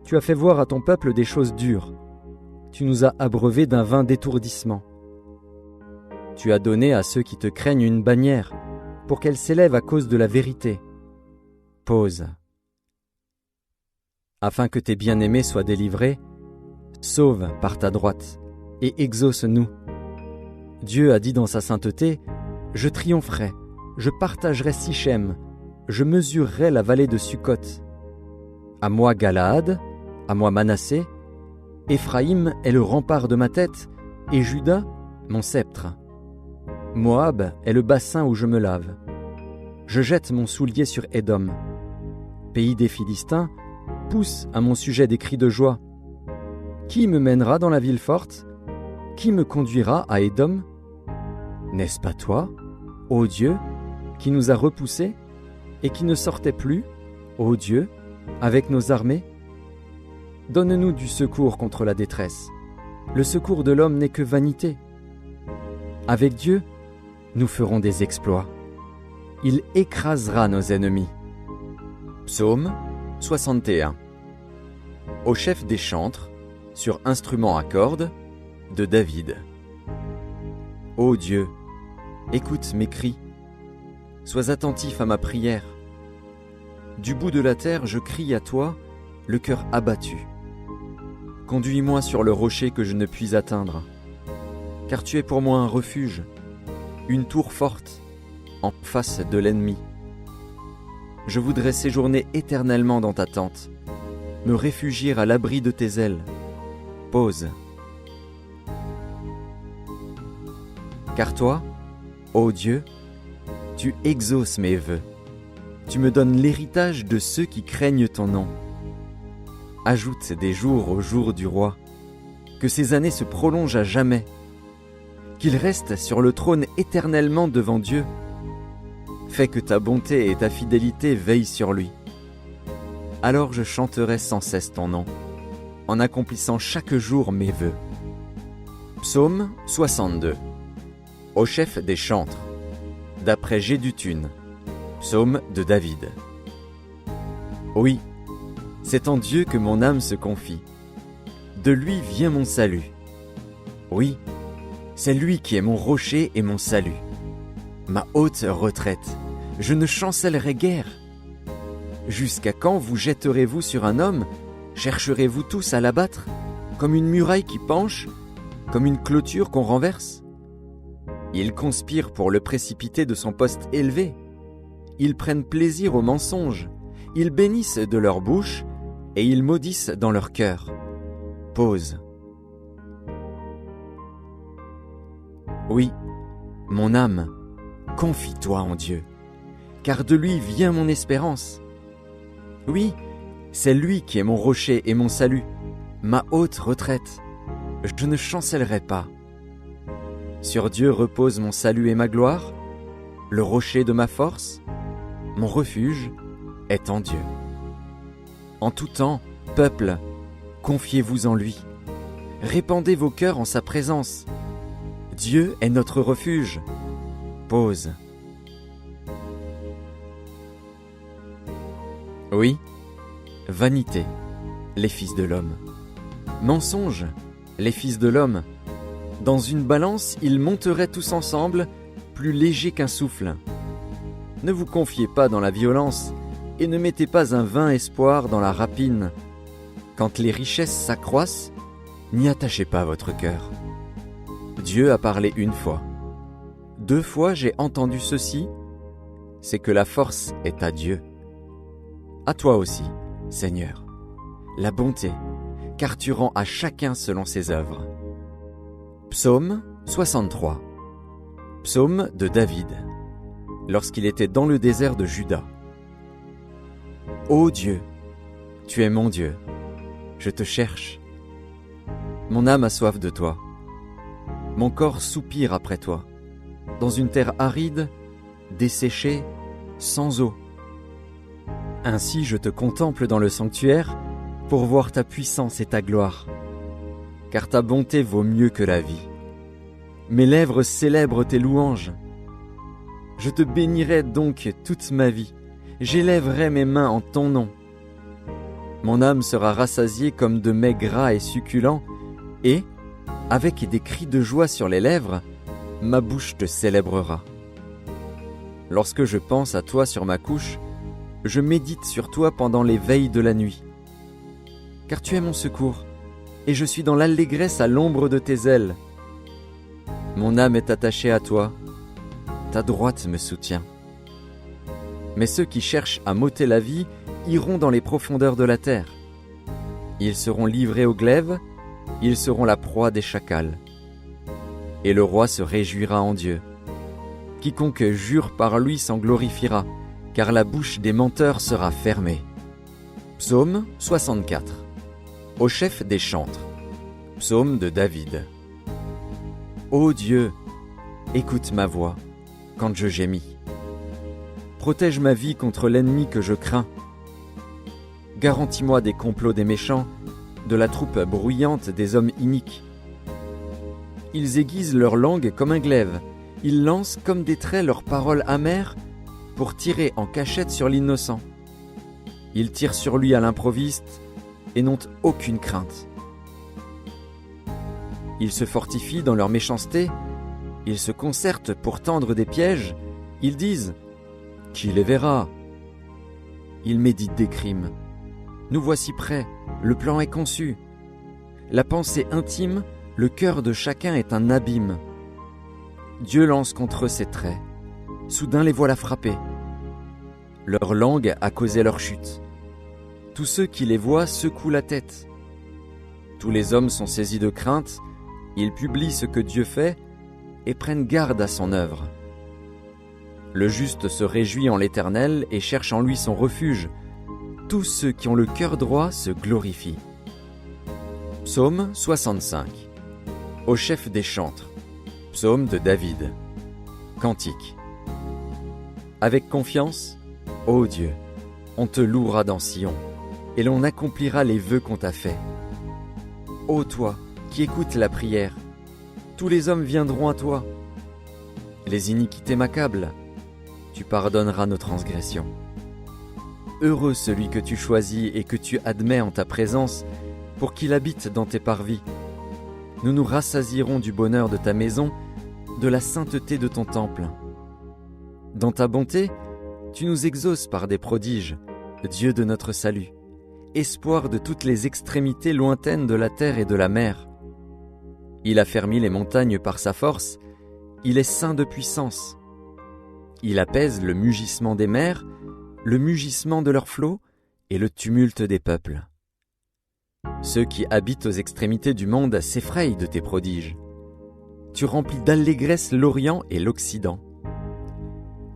Tu as fait voir à ton peuple des choses dures. Tu nous as abreuvés d'un vin d'étourdissement. Tu as donné à ceux qui te craignent une bannière, pour qu'elle s'élève à cause de la vérité. Pause. Afin que tes bien-aimés soient délivrés, sauve par ta droite, et exauce-nous. Dieu a dit dans sa sainteté, « Je triompherai, je partagerai Sichem, je mesurerai la vallée de Sukkot. À moi Galaad, à moi Manassé, Éphraïm est le rempart de ma tête, et Juda, mon sceptre. Moab est le bassin où je me lave. Je jette mon soulier sur Édom. Pays des Philistins, pousse à mon sujet des cris de joie. Qui me mènera dans la ville forte? Qui me conduira à Édom? N'est-ce pas toi, ô Dieu, qui nous a repoussés et qui ne sortait plus, ô Dieu, avec nos armées? Donne-nous du secours contre la détresse. Le secours de l'homme n'est que vanité. Avec Dieu, nous ferons des exploits. Il écrasera nos ennemis. Psaume 61. Au chef des chantres, sur instrument à cordes, de David. Ô Dieu, écoute mes cris. Sois attentif à ma prière. Du bout de la terre, je crie à toi, le cœur abattu. Conduis-moi sur le rocher que je ne puis atteindre, car tu es pour moi un refuge, une tour forte, en face de l'ennemi. Je voudrais séjourner éternellement dans ta tente, me réfugier à l'abri de tes ailes. Pause. Car toi, ô Dieu, tu exauces mes vœux. Tu me donnes l'héritage de ceux qui craignent ton nom. Ajoute des jours aux jours du roi, que ses années se prolongent à jamais, qu'il reste sur le trône éternellement devant Dieu. Fais que ta bonté et ta fidélité veillent sur lui. Alors je chanterai sans cesse ton nom, en accomplissant chaque jour mes vœux. Psaume 62. Au chef des chantres, d'après Gédutune, psaume de David. Oui, c'est en Dieu que mon âme se confie. De lui vient mon salut. Oui, c'est lui qui est mon rocher et mon salut. Ma haute retraite, je ne chancellerai guère. Jusqu'à quand vous jetterez-vous sur un homme? Chercherez-vous tous à l'abattre? Comme une muraille qui penche? Comme une clôture qu'on renverse? Ils conspirent pour le précipiter de son poste élevé. Ils prennent plaisir au mensonge. Ils bénissent de leur bouche et ils maudissent dans leur cœur. Pause. Oui, mon âme, confie-toi en Dieu, car de lui vient mon espérance. Oui, c'est lui qui est mon rocher et mon salut, ma haute retraite. Je ne chancellerai pas. Sur Dieu repose mon salut et ma gloire, le rocher de ma force, mon refuge est en Dieu. En tout temps, peuple, confiez-vous en lui. Répandez vos cœurs en sa présence. Dieu est notre refuge. Pause. Oui, vanité, les fils de l'homme. Mensonge, les fils de l'homme. Dans une balance, ils monteraient tous ensemble, plus légers qu'un souffle. Ne vous confiez pas dans la violence, et ne mettez pas un vain espoir dans la rapine. Quand les richesses s'accroissent, n'y attachez pas votre cœur. Dieu a parlé une fois. 2 fois j'ai entendu ceci, c'est que la force est à Dieu. À toi aussi, Seigneur, la bonté, car tu rends à chacun selon ses œuvres. Psaume 63. Psaume de David, lorsqu'il était dans le désert de Juda. Ô Dieu, tu es mon Dieu, je te cherche. Mon âme a soif de toi. Mon corps soupire après toi, dans une terre aride, desséchée, sans eau. Ainsi je te contemple dans le sanctuaire pour voir ta puissance et ta gloire, car ta bonté vaut mieux que la vie. Mes lèvres célèbrent tes louanges. Je te bénirai donc toute ma vie, j'élèverai mes mains en ton nom. Mon âme sera rassasiée comme de mets gras et succulents, et, avec des cris de joie sur les lèvres, ma bouche te célébrera. Lorsque je pense à toi sur ma couche, je médite sur toi pendant les veilles de la nuit. Car tu es mon secours, et je suis dans l'allégresse à l'ombre de tes ailes. Mon âme est attachée à toi, ta droite me soutient. Mais ceux qui cherchent à m'ôter la vie iront dans les profondeurs de la terre. Ils seront livrés au glaive, ils seront la proie des chacals. Et le roi se réjouira en Dieu. Quiconque jure par lui s'en glorifiera, car la bouche des menteurs sera fermée. Psaume 64. Au chef des chantres. Psaume de David. Ô Dieu, écoute ma voix quand je gémis. Protège ma vie contre l'ennemi que je crains. Garantis-moi des complots des méchants, de la troupe bruyante des hommes iniques. Ils aiguisent leur langue comme un glaive, ils lancent comme des traits leurs paroles amères pour tirer en cachette sur l'innocent. Ils tirent sur lui à l'improviste et n'ont aucune crainte. Ils se fortifient dans leur méchanceté, ils se concertent pour tendre des pièges, ils disent « Qui les verra ?» Ils méditent des crimes. Nous voici prêts, le plan est conçu. La pensée intime, le cœur de chacun est un abîme. Dieu lance contre eux ses traits. Soudain les voilà frappés. Leur langue a causé leur chute. Tous ceux qui les voient secouent la tête. Tous les hommes sont saisis de crainte, ils publient ce que Dieu fait et prennent garde à son œuvre. Le juste se réjouit en l'Éternel et cherche en lui son refuge. Tous ceux qui ont le cœur droit se glorifient. Psaume 65. Au chef des chantres. Psaume de David. Cantique. Avec confiance, ô Dieu, on te louera dans Sion, et l'on accomplira les vœux qu'on t'a faits. Ô toi, qui écoutes la prière, tous les hommes viendront à toi. Les iniquités m'accablent, tu pardonneras nos transgressions. Heureux celui que tu choisis et que tu admets en ta présence, pour qu'il habite dans tes parvis. Nous nous rassasierons du bonheur de ta maison, de la sainteté de ton temple. Dans ta bonté, tu nous exauces par des prodiges, Dieu de notre salut, espoir de toutes les extrémités lointaines de la terre et de la mer. Il a fermi les montagnes par sa force, il est saint de puissance. Il apaise le mugissement des mers, le mugissement de leurs flots et le tumulte des peuples. Ceux qui habitent aux extrémités du monde s'effrayent de tes prodiges. Tu remplis d'allégresse l'Orient et l'Occident.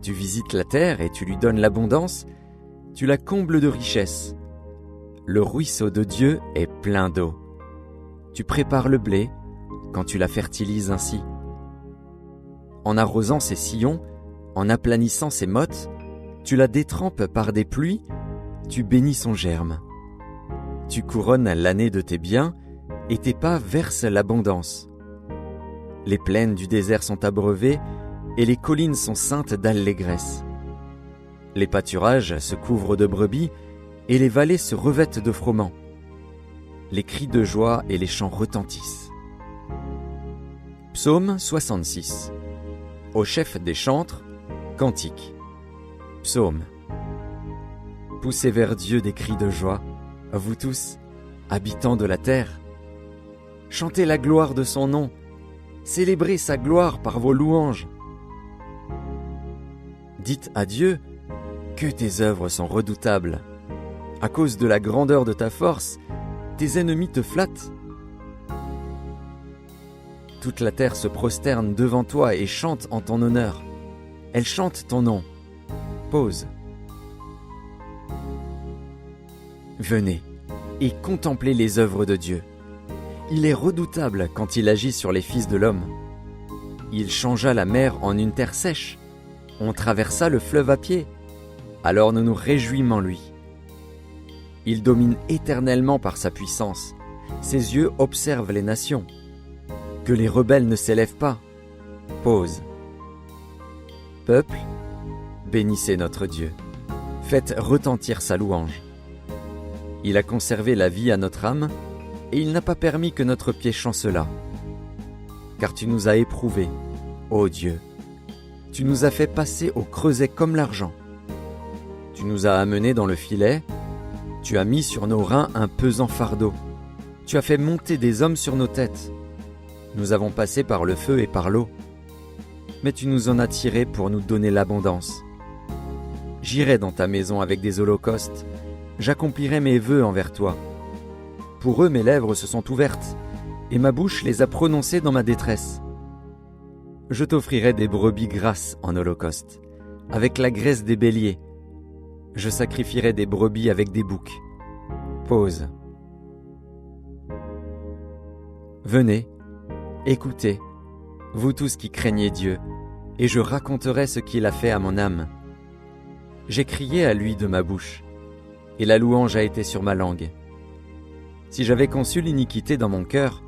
Tu visites la terre et tu lui donnes l'abondance, tu la combles de richesses. Le ruisseau de Dieu est plein d'eau. Tu prépares le blé quand tu la fertilises ainsi. En arrosant ses sillons, en aplanissant ses mottes, tu la détrempes par des pluies, tu bénis son germe. Tu couronnes l'année de tes biens, et tes pas versent l'abondance. Les plaines du désert sont abreuvées, et les collines sont ceintes d'allégresse. Les pâturages se couvrent de brebis, et les vallées se revêtent de froment. Les cris de joie et les chants retentissent. Psaume 66. Au chef des chantres, cantique. Psaume. Poussez vers Dieu des cris de joie, vous tous, habitants de la terre. Chantez la gloire de son nom, célébrez sa gloire par vos louanges. Dites à Dieu que tes œuvres sont redoutables. À cause de la grandeur de ta force, tes ennemis te flattent. Toute la terre se prosterne devant toi et chante en ton honneur. Elle chante ton nom. Pause. Venez et contemplez les œuvres de Dieu. Il est redoutable quand il agit sur les fils de l'homme. Il changea la mer en une terre sèche. On traversa le fleuve à pied. Alors nous nous réjouîmes en lui. Il domine éternellement par sa puissance. Ses yeux observent les nations. Que les rebelles ne s'élèvent pas. Pause. Peuple, bénissez notre Dieu. Faites retentir sa louange. Il a conservé la vie à notre âme, et il n'a pas permis que notre pied chancelât. Car tu nous as éprouvés, ô Dieu. Tu nous as fait passer au creuset comme l'argent. Tu nous as amenés dans le filet, tu as mis sur nos reins un pesant fardeau. Tu as fait monter des hommes sur nos têtes. Nous avons passé par le feu et par l'eau. Mais tu nous en as tirés pour nous donner l'abondance. J'irai dans ta maison avec des holocaustes. J'accomplirai mes vœux envers toi. Pour eux, mes lèvres se sont ouvertes, et ma bouche les a prononcées dans ma détresse. Je t'offrirai des brebis grasses en holocauste, avec la graisse des béliers. Je sacrifierai des brebis avec des boucs. Pause. Venez, écoutez, vous tous qui craignez Dieu, et je raconterai ce qu'il a fait à mon âme. J'ai crié à lui de ma bouche, et la louange a été sur ma langue. Si j'avais conçu l'iniquité dans mon cœur,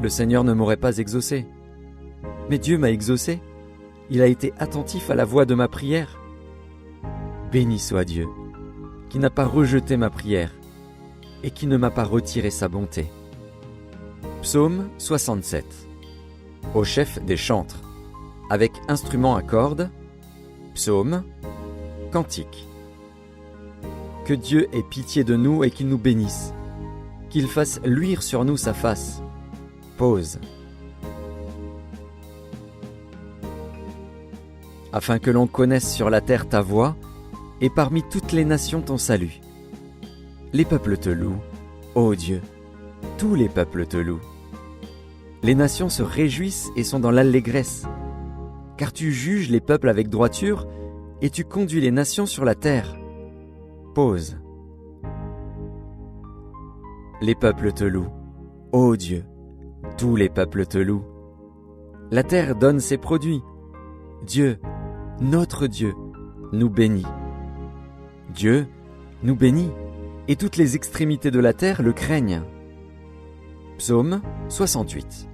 le Seigneur ne m'aurait pas exaucé. Mais Dieu m'a exaucé, il a été attentif à la voix de ma prière. Béni soit Dieu, qui n'a pas rejeté ma prière, et qui ne m'a pas retiré sa bonté. Psaume 67. Au chef des chantres, avec instruments à cordes, psaume, cantique. Que Dieu ait pitié de nous et qu'il nous bénisse, qu'il fasse luire sur nous sa face. Pause. Afin que l'on connaisse sur la terre ta voix, et parmi toutes les nations ton salut. Les peuples te louent, ô Dieu, tous les peuples te louent. Les nations se réjouissent et sont dans l'allégresse, car tu juges les peuples avec droiture, et tu conduis les nations sur la terre. Pause. Les peuples te louent, Ô Dieu, tous les peuples te louent. La terre donne ses produits. Dieu, notre Dieu, nous bénit. Dieu nous bénit, et toutes les extrémités de la terre le craignent. Psaume 68.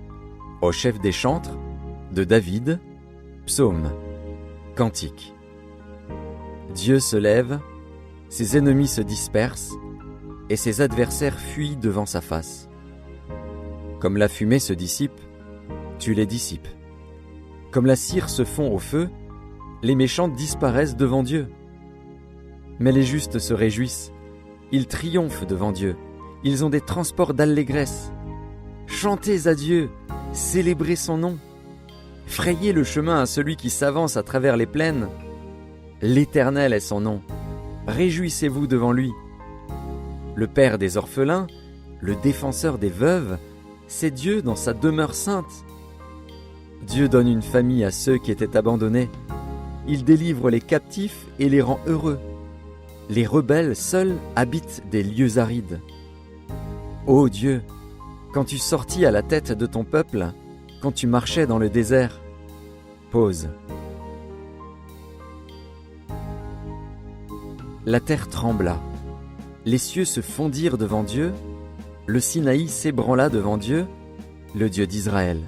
Au chef des chantres, de David, psaume, cantique. Dieu se lève, ses ennemis se dispersent, et ses adversaires fuient devant sa face. Comme la fumée se dissipe, tu les dissipes. Comme la cire se fond au feu, les méchants disparaissent devant Dieu. Mais les justes se réjouissent, ils triomphent devant Dieu, ils ont des transports d'allégresse. Chantez à Dieu, célébrez son nom. Frayez le chemin à celui qui s'avance à travers les plaines. L'Éternel est son nom, réjouissez-vous devant lui. Le Père des orphelins, le défenseur des veuves, c'est Dieu dans sa demeure sainte. Dieu donne une famille à ceux qui étaient abandonnés. Il délivre les captifs et les rend heureux. Les rebelles seuls habitent des lieux arides. Ô Dieu, quand tu sortis à la tête de ton peuple, quand tu marchais dans le désert, pause. La terre trembla, les cieux se fondirent devant Dieu, le Sinaï s'ébranla devant Dieu, le Dieu d'Israël.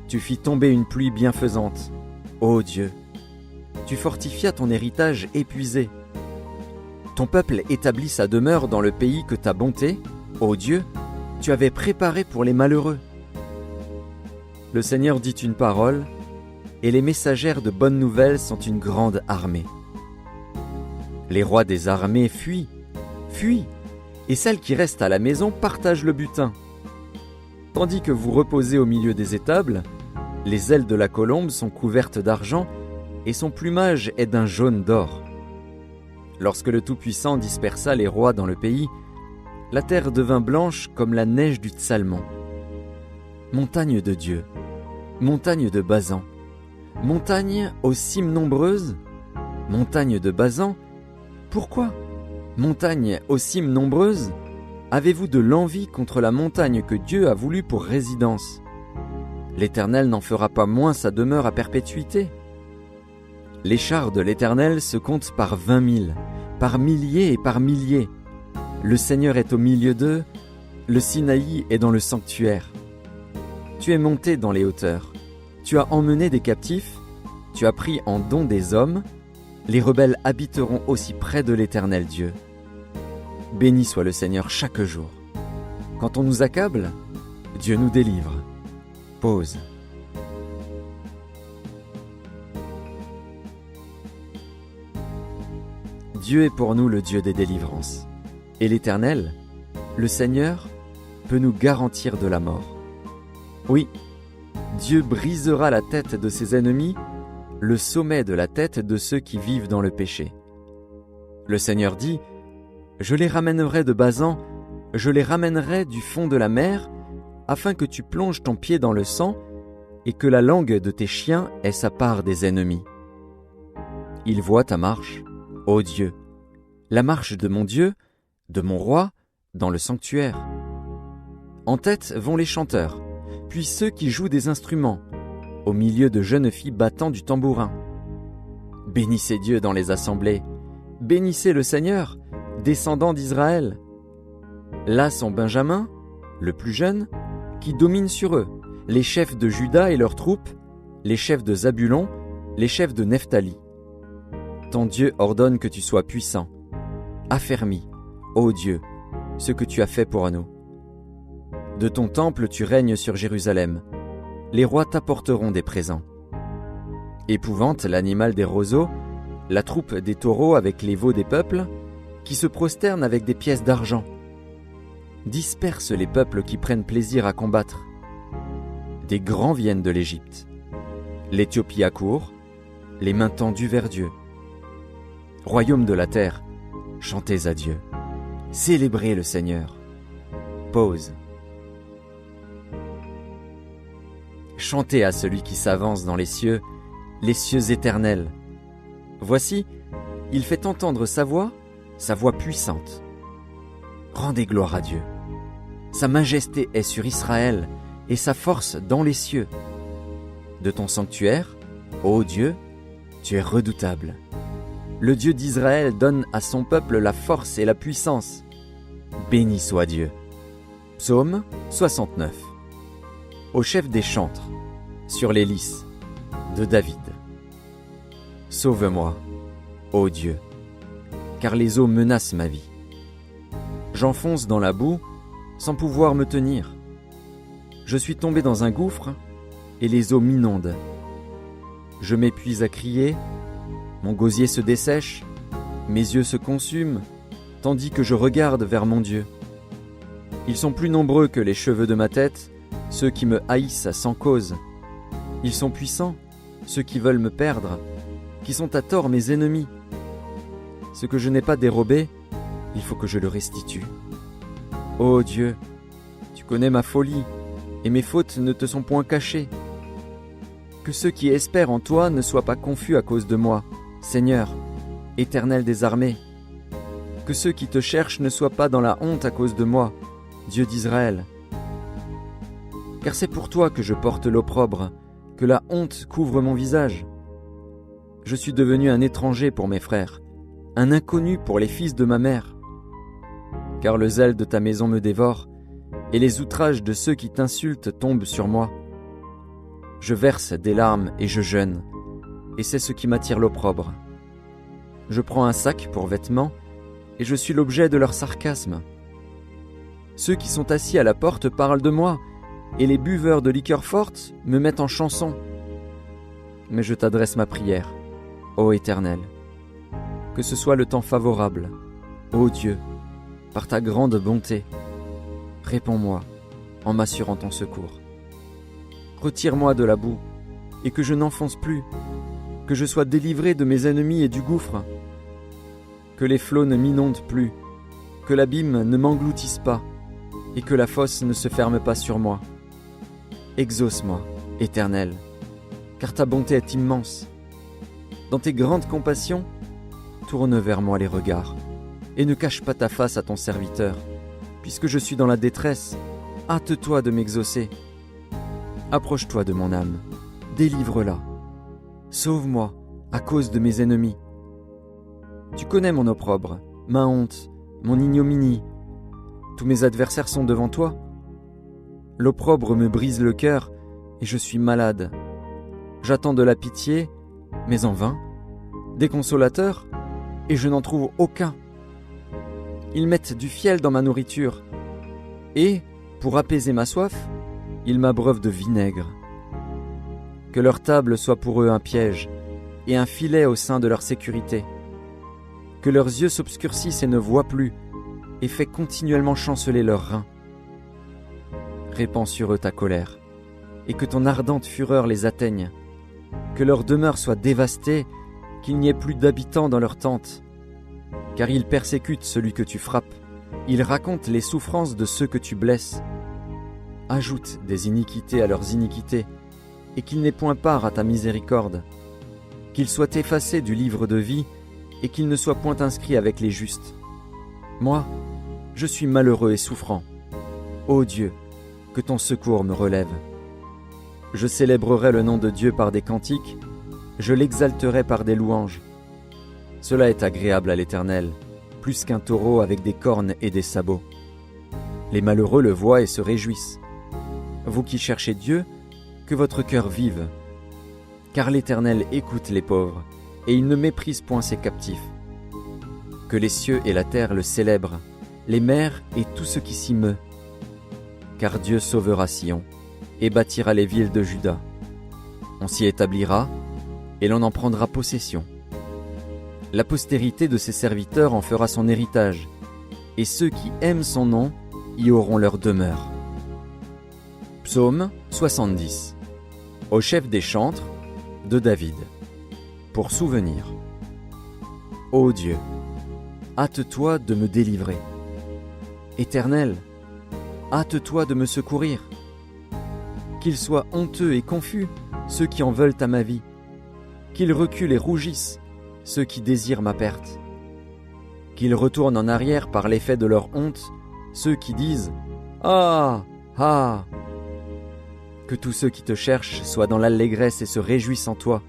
Tu fis tomber une pluie bienfaisante, ô Dieu. Tu fortifias ton héritage épuisé. Ton peuple établit sa demeure dans le pays que ta bonté, ô Dieu, tu avais préparé pour les malheureux. Le Seigneur dit une parole, et les messagères de bonnes nouvelles sont une grande armée. Les rois des armées fuient, et celles qui restent à la maison partagent le butin. Tandis que vous reposez au milieu des étables, les ailes de la colombe sont couvertes d'argent, et son plumage est d'un jaune d'or. Lorsque le Tout-Puissant dispersa les rois dans le pays, la terre devint blanche comme la neige du Tsalmon. Montagne de Dieu, montagne de Basan, montagne aux cimes nombreuses, montagne de Basan, pourquoi, montagne aux cimes nombreuses, avez-vous de l'envie contre la montagne que Dieu a voulu pour résidence? L'Éternel n'en fera pas moins sa demeure à perpétuité. Les chars de l'Éternel se comptent par 20 000, par milliers et par milliers. Le Seigneur est au milieu d'eux, le Sinaï est dans le sanctuaire. Tu es monté dans les hauteurs, tu as emmené des captifs, tu as pris en don des hommes, les rebelles habiteront aussi près de l'Éternel Dieu. Béni soit le Seigneur chaque jour. Quand on nous accable, Dieu nous délivre. Pause. Dieu est pour nous le Dieu des délivrances. Et l'Éternel, le Seigneur, peut nous garantir de la mort. Oui, Dieu brisera la tête de ses ennemis, le sommet de la tête de ceux qui vivent dans le péché. Le Seigneur dit, « Je les ramènerai de Basan, je les ramènerai du fond de la mer, afin que tu plonges ton pied dans le sang et que la langue de tes chiens ait sa part des ennemis. » Il voit ta marche, ô Dieu, la marche de mon Dieu, de mon roi, dans le sanctuaire. En tête vont les chanteurs, puis ceux qui jouent des instruments, au milieu de jeunes filles battant du tambourin. Bénissez Dieu dans les assemblées, bénissez le Seigneur, descendant d'Israël. Là sont Benjamin, le plus jeune, qui domine sur eux, les chefs de Juda et leurs troupes, les chefs de Zabulon, les chefs de Nephtali. Ton Dieu ordonne que tu sois puissant, affermis, ô Dieu, ce que tu as fait pour nous. De ton temple tu règnes sur Jérusalem, les rois t'apporteront des présents. Épouvante l'animal des roseaux, la troupe des taureaux avec les veaux des peuples, qui se prosternent avec des pièces d'argent. Disperse les peuples qui prennent plaisir à combattre. Des grands viennent de l'Égypte. L'Éthiopie accourt, les mains tendues vers Dieu. Royaume de la terre, chantez à Dieu. Célébrez le Seigneur. Pause. Chantez à celui qui s'avance dans les cieux éternels. Voici, il fait entendre sa voix puissante. Rendez gloire à Dieu. Sa majesté est sur Israël et sa force dans les cieux. De ton sanctuaire, ô Dieu, tu es redoutable. Le Dieu d'Israël donne à son peuple la force et la puissance. Béni soit Dieu. Psaume 69. Au chef des chantres, sur les lys, de David. Sauve-moi, ô Dieu, car les eaux menacent ma vie. J'enfonce dans la boue sans pouvoir me tenir. Je suis tombé dans un gouffre et les eaux m'inondent. Je m'épuise à crier, mon gosier se dessèche, mes yeux se consument, tandis que je regarde vers mon Dieu. Ils sont plus nombreux que les cheveux de ma tête, ceux qui me haïssent sans cause. Ils sont puissants, ceux qui veulent me perdre, qui sont à tort mes ennemis. Ce que je n'ai pas dérobé, il faut que je le restitue. Ô Dieu, tu connais ma folie, et mes fautes ne te sont point cachées. Que ceux qui espèrent en toi ne soient pas confus à cause de moi, Seigneur, Éternel des armées. Que ceux qui te cherchent ne soient pas dans la honte à cause de moi, Dieu d'Israël. Car c'est pour toi que je porte l'opprobre, que la honte couvre mon visage. Je suis devenu un étranger pour mes frères, un inconnu pour les fils de ma mère. Car le zèle de ta maison me dévore, et les outrages de ceux qui t'insultent tombent sur moi. Je verse des larmes et je jeûne, et c'est ce qui m'attire l'opprobre. Je prends un sac pour vêtements, et je suis l'objet de leur sarcasme. Ceux qui sont assis à la porte parlent de moi, et les buveurs de liqueurs fortes me mettent en chanson. Mais je t'adresse ma prière, ô Éternel. Que ce soit le temps favorable, ô Dieu, par ta grande bonté. Réponds-moi en m'assurant ton secours. Retire-moi de la boue, et que je n'enfonce plus, que je sois délivré de mes ennemis et du gouffre. Que les flots ne m'inondent plus, que l'abîme ne m'engloutisse pas, et que la fosse ne se ferme pas sur moi. Exauce-moi, Éternel, car ta bonté est immense. Dans tes grandes compassions, tourne vers moi les regards, et ne cache pas ta face à ton serviteur. Puisque je suis dans la détresse, hâte-toi de m'exaucer. Approche-toi de mon âme, délivre-la. Sauve-moi à cause de mes ennemis. Tu connais mon opprobre, ma honte, mon ignominie. Tous mes adversaires sont devant toi. L'opprobre me brise le cœur et je suis malade. J'attends de la pitié, mais en vain, des consolateurs, et je n'en trouve aucun. Ils mettent du fiel dans ma nourriture, et, pour apaiser ma soif, ils m'abreuvent de vinaigre. Que leur table soit pour eux un piège, et un filet au sein de leur sécurité. Que leurs yeux s'obscurcissent et ne voient plus, et fais continuellement chanceler leurs reins. Répands sur eux ta colère, et que ton ardente fureur les atteigne. Que leur demeure soit dévastée, qu'il n'y ait plus d'habitants dans leurs tentes. Car ils persécutent celui que tu frappes, ils racontent les souffrances de ceux que tu blesses. Ajoute des iniquités à leurs iniquités, et qu'ils n'aient point part à ta miséricorde. Qu'ils soient effacés du livre de vie, et qu'ils ne soient point inscrits avec les justes. Moi, je suis malheureux et souffrant. Ô Dieu, que ton secours me relève. Je célébrerai le nom de Dieu par des cantiques, je l'exalterai par des louanges. Cela est agréable à l'Éternel, plus qu'un taureau avec des cornes et des sabots. Les malheureux le voient et se réjouissent. Vous qui cherchez Dieu, que votre cœur vive. Car l'Éternel écoute les pauvres, et il ne méprise point ses captifs. Que les cieux et la terre le célèbrent, les mers et tout ce qui s'y meut. Car Dieu sauvera Sion, et bâtira les villes de Juda. On s'y établira, et l'on en prendra possession. La postérité de ses serviteurs en fera son héritage, et ceux qui aiment son nom y auront leur demeure. Psaume 70. Au chef des chantres, de David. Pour souvenir. Ô Dieu, hâte-toi de me délivrer. Éternel, hâte-toi de me secourir. Qu'ils soient honteux et confus, ceux qui en veulent à ma vie. Qu'ils reculent et rougissent, ceux qui désirent ma perte. Qu'ils retournent en arrière par l'effet de leur honte, ceux qui disent Ah, ah. Que tous ceux qui te cherchent soient dans l'allégresse et se réjouissent en toi.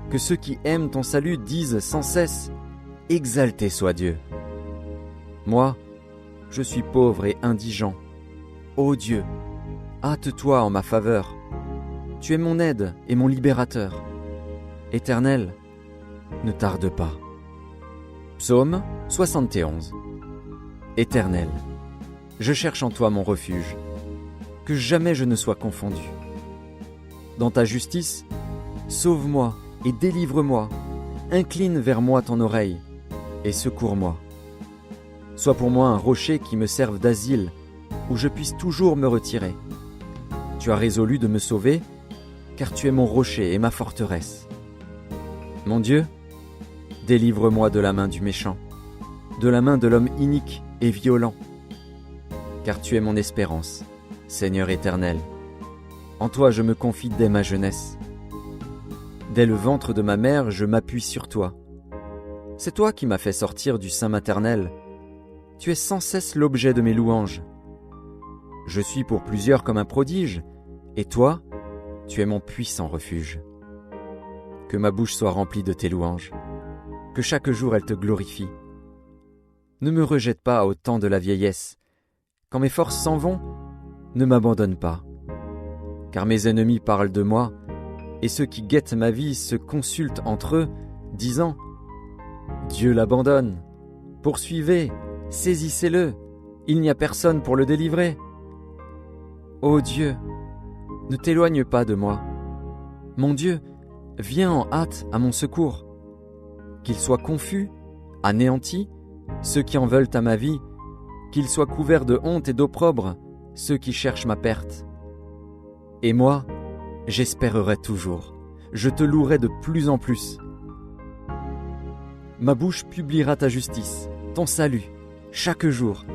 Que ceux qui aiment ton salut disent sans cesse « Exalté soit Dieu ». Moi, je suis pauvre et indigent. Ô Dieu, hâte-toi en ma faveur. Tu es mon aide et mon libérateur. Éternel, ne tarde pas. Psaume 71. Éternel, je cherche en toi mon refuge, que jamais je ne sois confondu. Dans ta justice, sauve-moi et délivre-moi, incline vers moi ton oreille et secours-moi. Sois pour moi un rocher qui me serve d'asile, où je puisse toujours me retirer. Tu as résolu de me sauver, car tu es mon rocher et ma forteresse. Mon Dieu, délivre-moi de la main du méchant, de la main de l'homme inique et violent. Car tu es mon espérance, Seigneur éternel. En toi je me confie dès ma jeunesse. Dès le ventre de ma mère, je m'appuie sur toi. C'est toi qui m'as fait sortir du sein maternel. Tu es sans cesse l'objet de mes louanges. Je suis pour plusieurs comme un prodige, et toi, tu es mon puissant refuge. Que ma bouche soit remplie de tes louanges, que chaque jour elle te glorifie. Ne me rejette pas au temps de la vieillesse. Quand mes forces s'en vont, ne m'abandonne pas. Car mes ennemis parlent de moi, et ceux qui guettent ma vie se consultent entre eux, disant « Dieu l'abandonne, poursuivez, saisissez-le, il n'y a personne pour le délivrer. » Ô Dieu, ne t'éloigne pas de moi. Mon Dieu, viens en hâte à mon secours. Qu'ils soient confus, anéantis, ceux qui en veulent à ma vie, qu'ils soient couverts de honte et d'opprobre, ceux qui cherchent ma perte. Et moi, j'espérerai toujours, je te louerai de plus en plus. Ma bouche publiera ta justice, ton salut, chaque jour,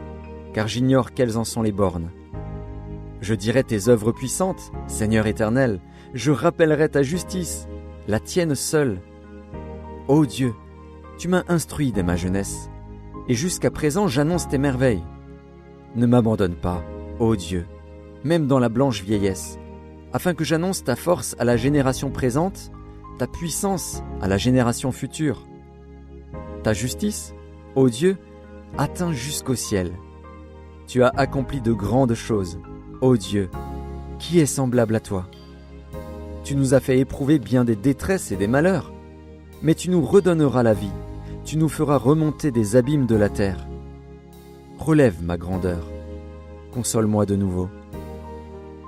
car j'ignore quelles en sont les bornes. Je dirai tes œuvres puissantes, Seigneur éternel, je rappellerai ta justice, la tienne seule. Ô Dieu, tu m'as instruit dès ma jeunesse, et jusqu'à présent j'annonce tes merveilles. Ne m'abandonne pas, ô Dieu, même dans la blanche vieillesse, afin que j'annonce ta force à la génération présente, ta puissance à la génération future. Ta justice, ô Dieu, atteint jusqu'au ciel. Tu as accompli de grandes choses. Ô Dieu, qui est semblable à toi? Tu nous as fait éprouver bien des détresses et des malheurs, mais tu nous redonneras la vie, tu nous feras remonter des abîmes de la terre. Relève ma grandeur, console-moi de nouveau,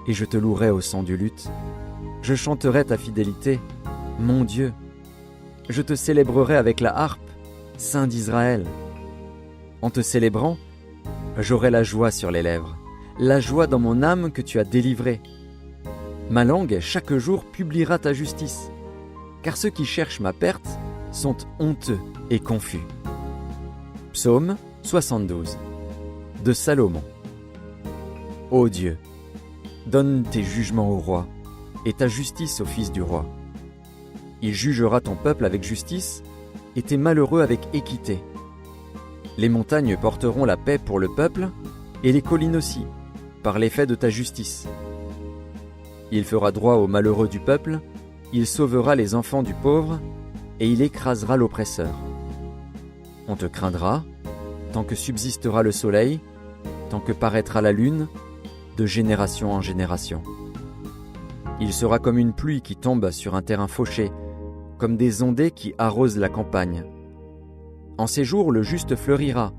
et je te louerai au son du luth. Je chanterai ta fidélité, mon Dieu. Je te célébrerai avec la harpe, Saint d'Israël. En te célébrant, j'aurai la joie sur les lèvres, la joie dans mon âme que tu as délivrée. Ma langue, chaque jour, publiera ta justice, car ceux qui cherchent ma perte sont honteux et confus. Psaume 72 de Salomon. Ô Dieu, donne tes jugements au roi, et ta justice au fils du roi. Il jugera ton peuple avec justice, et tes malheureux avec équité. Les montagnes porteront la paix pour le peuple, et les collines aussi, par l'effet de ta justice. Il fera droit aux malheureux du peuple, il sauvera les enfants du pauvre, et il écrasera l'oppresseur. On te craindra, tant que subsistera le soleil, tant que paraîtra la lune, de génération en génération. Il sera comme une pluie qui tombe sur un terrain fauché, comme des ondées qui arrosent la campagne. En ces jours, le juste fleurira,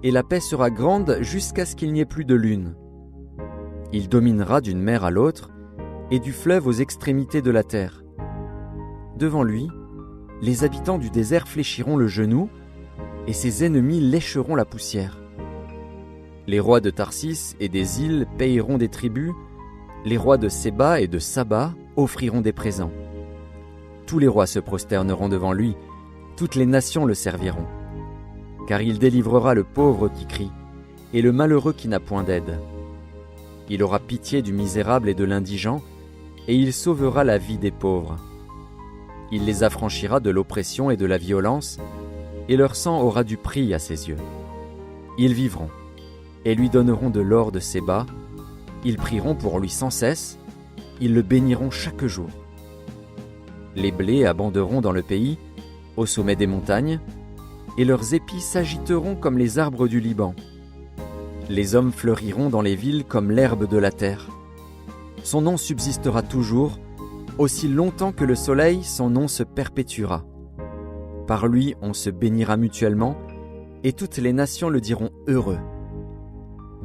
et la paix sera grande jusqu'à ce qu'il n'y ait plus de lune. Il dominera d'une mer à l'autre, et du fleuve aux extrémités de la terre. Devant lui, les habitants du désert fléchiront le genou, et ses ennemis lécheront la poussière. Les rois de Tarsis et des îles payeront des tribus, les rois de Séba et de Saba offriront des présents. Tous les rois se prosterneront devant lui, toutes les nations le serviront. Car il délivrera le pauvre qui crie, et le malheureux qui n'a point d'aide. Il aura pitié du misérable et de l'indigent, et il sauvera la vie des pauvres. Il les affranchira de l'oppression et de la violence, et leur sang aura du prix à ses yeux. Ils vivront, et lui donneront de l'or de Séba. Ils prieront pour lui sans cesse, ils le béniront chaque jour. Les blés abonderont dans le pays, au sommet des montagnes, et leurs épis s'agiteront comme les arbres du Liban. Les hommes fleuriront dans les villes comme l'herbe de la terre. Son nom subsistera toujours, aussi longtemps que le soleil, son nom se perpétuera. Par lui, on se bénira mutuellement, et toutes les nations le diront heureux.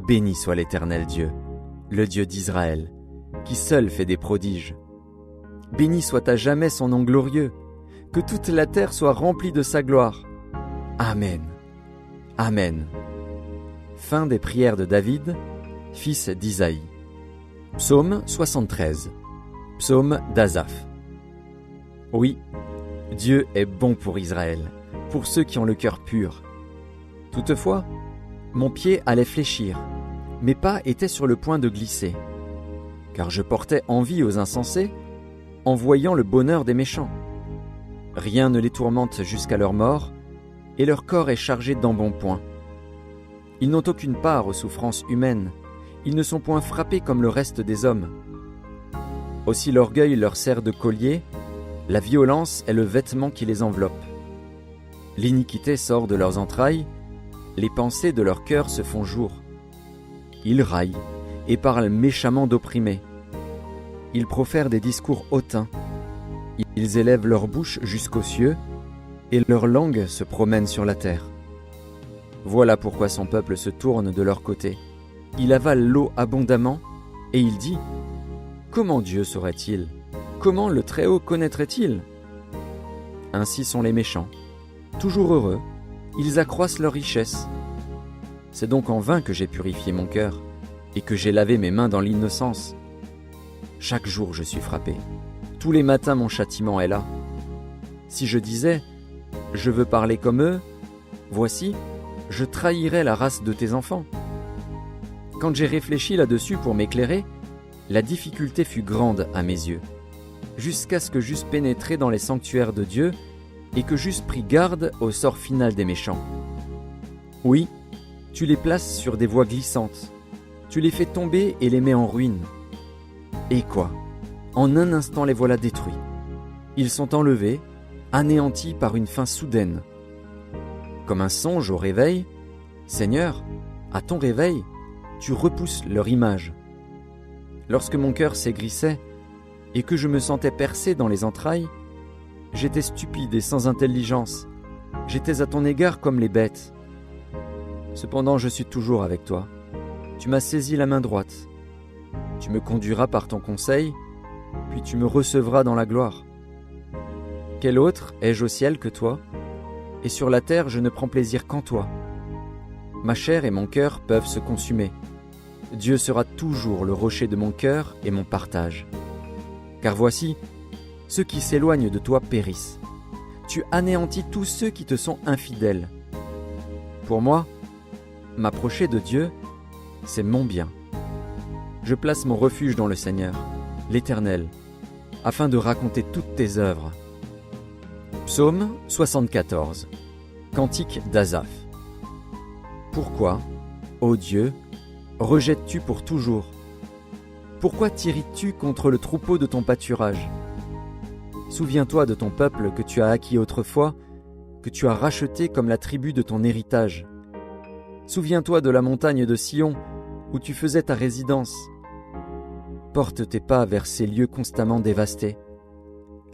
Béni soit l'Éternel Dieu, le Dieu d'Israël, qui seul fait des prodiges. Béni soit à jamais son nom glorieux, que toute la terre soit remplie de sa gloire. Amen. Amen. Fin des prières de David, fils d'Isaïe. Psaume 73. Psaume d'Asaph. Oui, Dieu est bon pour Israël, pour ceux qui ont le cœur pur. Toutefois, mon pied allait fléchir, mes pas étaient sur le point de glisser, car je portais envie aux insensés en voyant le bonheur des méchants. Rien ne les tourmente jusqu'à leur mort, et leur corps est chargé d'embonpoint. Ils n'ont aucune part aux souffrances humaines, ils ne sont point frappés comme le reste des hommes. Aussi l'orgueil leur sert de collier, la violence est le vêtement qui les enveloppe. L'iniquité sort de leurs entrailles, les pensées de leur cœur se font jour. Ils raillent et parlent méchamment d'opprimés. Ils profèrent des discours hautains. Ils élèvent leur bouche jusqu'aux cieux, et leur langue se promène sur la terre. Voilà pourquoi son peuple se tourne de leur côté. Il avale l'eau abondamment, et il dit : comment Dieu saurait-il ? Comment le Très-Haut connaîtrait-il ? Ainsi sont les méchants, toujours heureux, ils accroissent leur richesse. C'est donc en vain que j'ai purifié mon cœur, et que j'ai lavé mes mains dans l'innocence. Chaque jour je suis frappé. Tous les matins mon châtiment est là. Si je disais : je veux parler comme eux, voici, je trahirais la race de tes enfants. Quand j'ai réfléchi là-dessus pour m'éclairer, la difficulté fut grande à mes yeux, jusqu'à ce que j'eusse pénétré dans les sanctuaires de Dieu et que j'eusse pris garde au sort final des méchants. Oui, tu les places sur des voies glissantes, tu les fais tomber et les mets en ruine. Et quoi ? En un instant les voilà détruits. Ils sont enlevés, anéantis par une fin soudaine. Comme un songe au réveil, Seigneur, à ton réveil, tu repousses leur image. Lorsque mon cœur s'aigrissait et que je me sentais percé dans les entrailles, j'étais stupide et sans intelligence. J'étais à ton égard comme les bêtes. Cependant, je suis toujours avec toi. Tu m'as saisi la main droite. Tu me conduiras par ton conseil, puis tu me recevras dans la gloire. Quel autre ai-je au ciel que toi ? Et sur la terre, je ne prends plaisir qu'en toi. Ma chair et mon cœur peuvent se consumer. Dieu sera toujours le rocher de mon cœur et mon partage. Car voici, ceux qui s'éloignent de toi périssent. Tu anéantis tous ceux qui te sont infidèles. Pour moi, m'approcher de Dieu, c'est mon bien. Je place mon refuge dans le Seigneur, l'Éternel, afin de raconter toutes tes œuvres. Psaume 74. Cantique d'Asaph. Pourquoi, ô Dieu, rejettes-tu pour toujours ? Pourquoi t'irrites-tu contre le troupeau de ton pâturage ? Souviens-toi de ton peuple que tu as acquis autrefois, que tu as racheté comme la tribu de ton héritage. Souviens-toi de la montagne de Sion, où tu faisais ta résidence. Porte tes pas vers ces lieux constamment dévastés.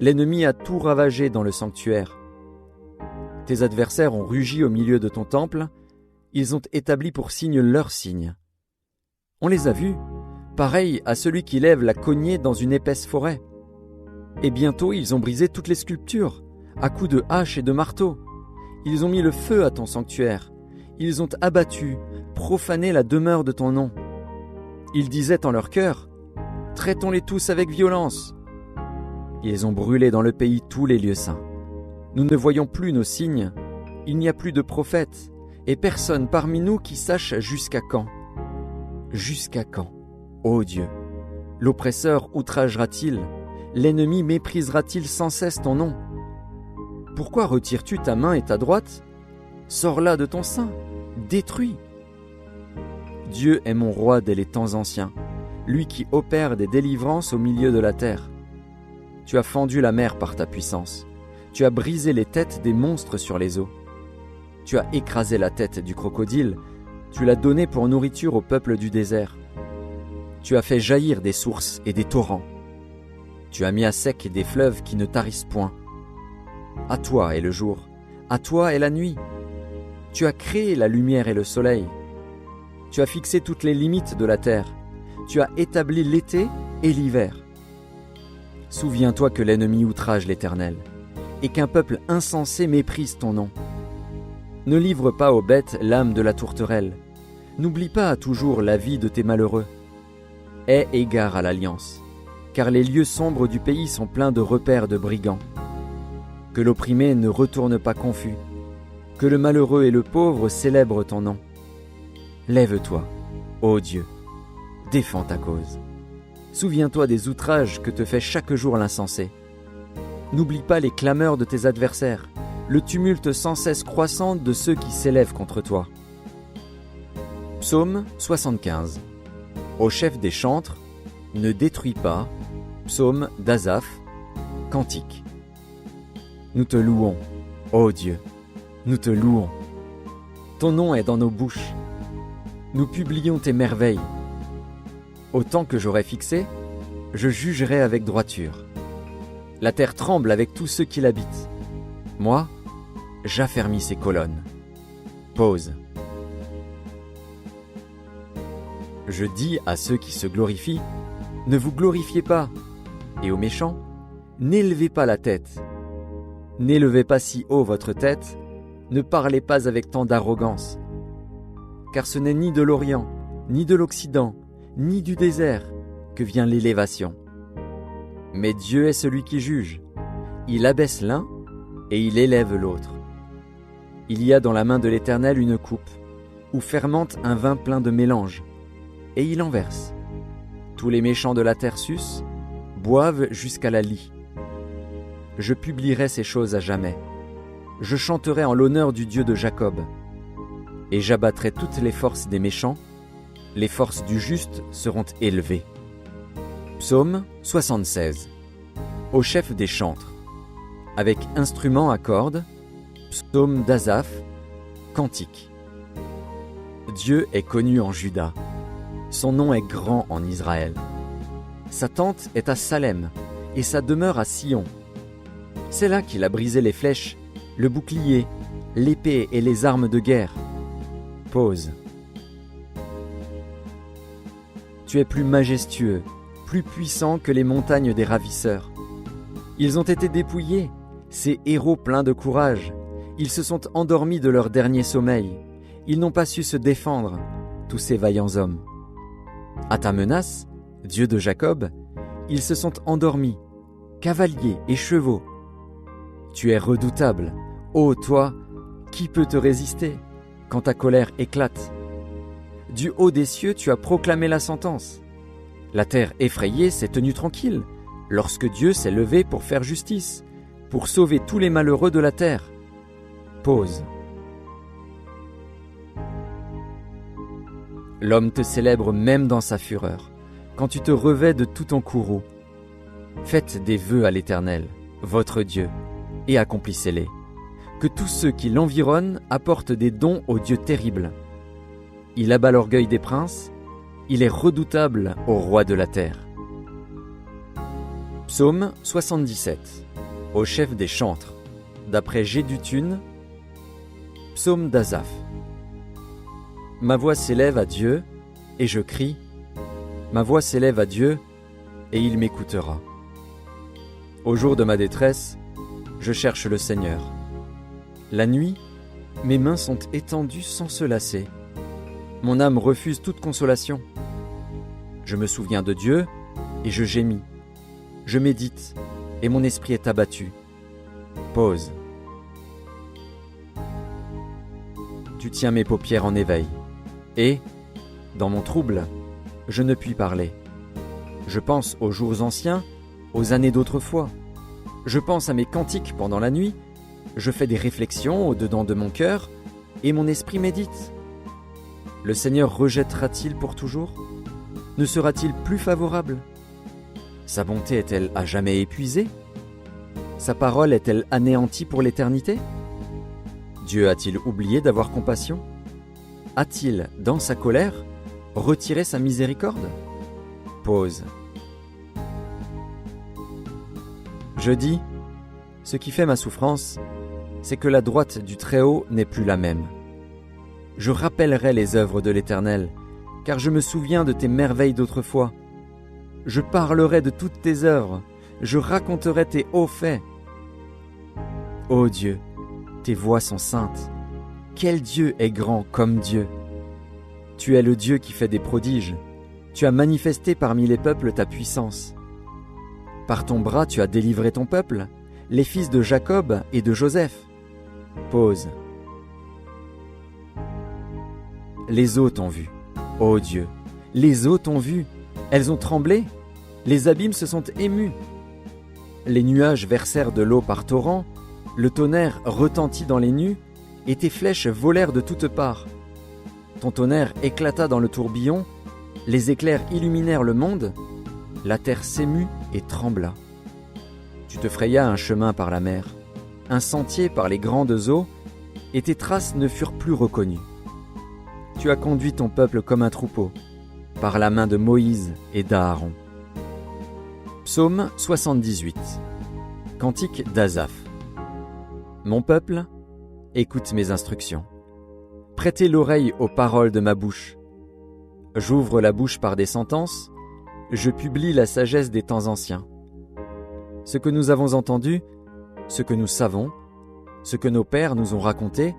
L'ennemi a tout ravagé dans le sanctuaire. Tes adversaires ont rugi au milieu de ton temple, ils ont établi pour signe leur signe. On les a vus, pareils à celui qui lève la cognée dans une épaisse forêt. Et bientôt ils ont brisé toutes les sculptures, à coups de hache et de marteau. Ils ont mis le feu à ton sanctuaire. Ils ont abattu, profané la demeure de ton nom. Ils disaient en leur cœur : traitons-les tous avec violence. Ils ont brûlé dans le pays tous les lieux saints. Nous ne voyons plus nos signes, il n'y a plus de prophètes, et personne parmi nous qui sache jusqu'à quand. Jusqu'à quand, ô Dieu, l'oppresseur outragera-t-il, l'ennemi méprisera-t-il sans cesse ton nom ? Pourquoi retires-tu ta main et ta droite ? Sors-la de ton sein, détruis. Dieu est mon roi dès les temps anciens, lui qui opère des délivrances au milieu de la terre. Tu as fendu la mer par ta puissance. Tu as brisé les têtes des monstres sur les eaux. Tu as écrasé la tête du crocodile. Tu l'as donné pour nourriture au peuple du désert. Tu as fait jaillir des sources et des torrents. Tu as mis à sec des fleuves qui ne tarissent point. À toi est le jour, à toi est la nuit. Tu as créé la lumière et le soleil. Tu as fixé toutes les limites de la terre. Tu as établi l'été et l'hiver. Souviens-toi que l'ennemi outrage l'Éternel, et qu'un peuple insensé méprise ton nom. Ne livre pas aux bêtes l'âme de la tourterelle. N'oublie pas à toujours la vie de tes malheureux. Aie égard à l'alliance, car les lieux sombres du pays sont pleins de repères de brigands. Que l'opprimé ne retourne pas confus, que le malheureux et le pauvre célèbrent ton nom. Lève-toi, ô Dieu, défends ta cause. Souviens-toi des outrages que te fait chaque jour l'insensé. N'oublie pas les clameurs de tes adversaires, le tumulte sans cesse croissant de ceux qui s'élèvent contre toi. Psaume 75. Au chef des chantres, ne détruis pas. Psaume d'Asaph, cantique. Nous te louons, ô Dieu, nous te louons. Ton nom est dans nos bouches. Nous publions tes merveilles. Au temps que j'aurai fixé, je jugerai avec droiture. La terre tremble avec tous ceux qui l'habitent. Moi, j'affermis ses colonnes. Pause. Je dis à ceux qui se glorifient, ne vous glorifiez pas, et aux méchants, n'élevez pas la tête. N'élevez pas si haut votre tête, ne parlez pas avec tant d'arrogance. Car ce n'est ni de l'Orient, ni de l'Occident, ni du désert que vient l'élévation. Mais Dieu est celui qui juge. Il abaisse l'un et il élève l'autre. Il y a dans la main de l'Éternel une coupe, où fermente un vin plein de mélange, et il en verse. Tous les méchants de la terre sucent, boivent jusqu'à la lie. Je publierai ces choses à jamais. Je chanterai en l'honneur du Dieu de Jacob. Et j'abattrai toutes les forces des méchants, les forces du juste seront élevées. Psaume 76. Au chef des chantres, avec instruments à cordes, psaume d'Asaph, cantique. Dieu est connu en Juda, son nom est grand en Israël. Sa tente est à Salem, et sa demeure à Sion. C'est là qu'il a brisé les flèches, le bouclier, l'épée et les armes de guerre. Pause. Tu es plus majestueux, plus puissant que les montagnes des ravisseurs. Ils ont été dépouillés, ces héros pleins de courage. Ils se sont endormis de leur dernier sommeil. Ils n'ont pas su se défendre, tous ces vaillants hommes. À ta menace, Dieu de Jacob, ils se sont endormis, cavaliers et chevaux. Tu es redoutable, ô toi, qui peut te résister quand ta colère éclate? Du haut des cieux, tu as proclamé la sentence. La terre effrayée s'est tenue tranquille, lorsque Dieu s'est levé pour faire justice, pour sauver tous les malheureux de la terre. Pause. L'homme te célèbre même dans sa fureur, quand tu te revêts de tout ton courroux. Faites des vœux à l'Éternel, votre Dieu, et accomplissez-les. Que tous ceux qui l'environnent apportent des dons au Dieu terrible. Il abat l'orgueil des princes, il est redoutable au roi de la terre. Psaume 77. Au chef des chantres, d'après Géduthune, psaume d'Asaph. Ma voix s'élève à Dieu, et je crie. Ma voix s'élève à Dieu, et il m'écoutera. Au jour de ma détresse, je cherche le Seigneur. La nuit, mes mains sont étendues sans se lasser. Mon âme refuse toute consolation. Je me souviens de Dieu, et je gémis. Je médite, et mon esprit est abattu. Pause. Tu tiens mes paupières en éveil, et, dans mon trouble, je ne puis parler. Je pense aux jours anciens, aux années d'autrefois. Je pense à mes cantiques pendant la nuit, je fais des réflexions au-dedans de mon cœur, et mon esprit médite. le Seigneur rejettera-t-il pour toujours? Ne sera-t-il plus favorable? Sa bonté est-elle à jamais épuisée? Sa parole est-elle anéantie pour l'éternité? Dieu a-t-il oublié d'avoir compassion? A-t-il, dans sa colère, retiré sa miséricorde? Pause. Je dis, ce qui fait ma souffrance, c'est que la droite du Très-Haut n'est plus la même. Je rappellerai les œuvres de l'Éternel, car je me souviens de tes merveilles d'autrefois. Je parlerai de toutes tes œuvres, je raconterai tes hauts faits. Ô Dieu, tes voies sont saintes. Quel Dieu est grand comme Dieu? Tu es le Dieu qui fait des prodiges. Tu as manifesté parmi les peuples ta puissance. Par ton bras tu as délivré ton peuple, les fils de Jacob et de Joseph. Pause. Les eaux t'ont vu, ô Dieu, les eaux t'ont vu, elles ont tremblé, les abîmes se sont émus. Les nuages versèrent de l'eau par torrents, le tonnerre retentit dans les nues, et tes flèches volèrent de toutes parts. Ton tonnerre éclata dans le tourbillon, les éclairs illuminèrent le monde, la terre s'émut et trembla. Tu te frayas un chemin par la mer, un sentier par les grandes eaux, et tes traces ne furent plus reconnues. Tu as conduit ton peuple comme un troupeau, par la main de Moïse et d'Aaron. Psaume 78. Cantique d'Asaph. Mon peuple, écoute mes instructions. Prêtez l'oreille aux paroles de ma bouche. J'ouvre la bouche par des sentences, je publie la sagesse des temps anciens. Ce que nous avons entendu, ce que nous savons, ce que nos pères nous ont raconté,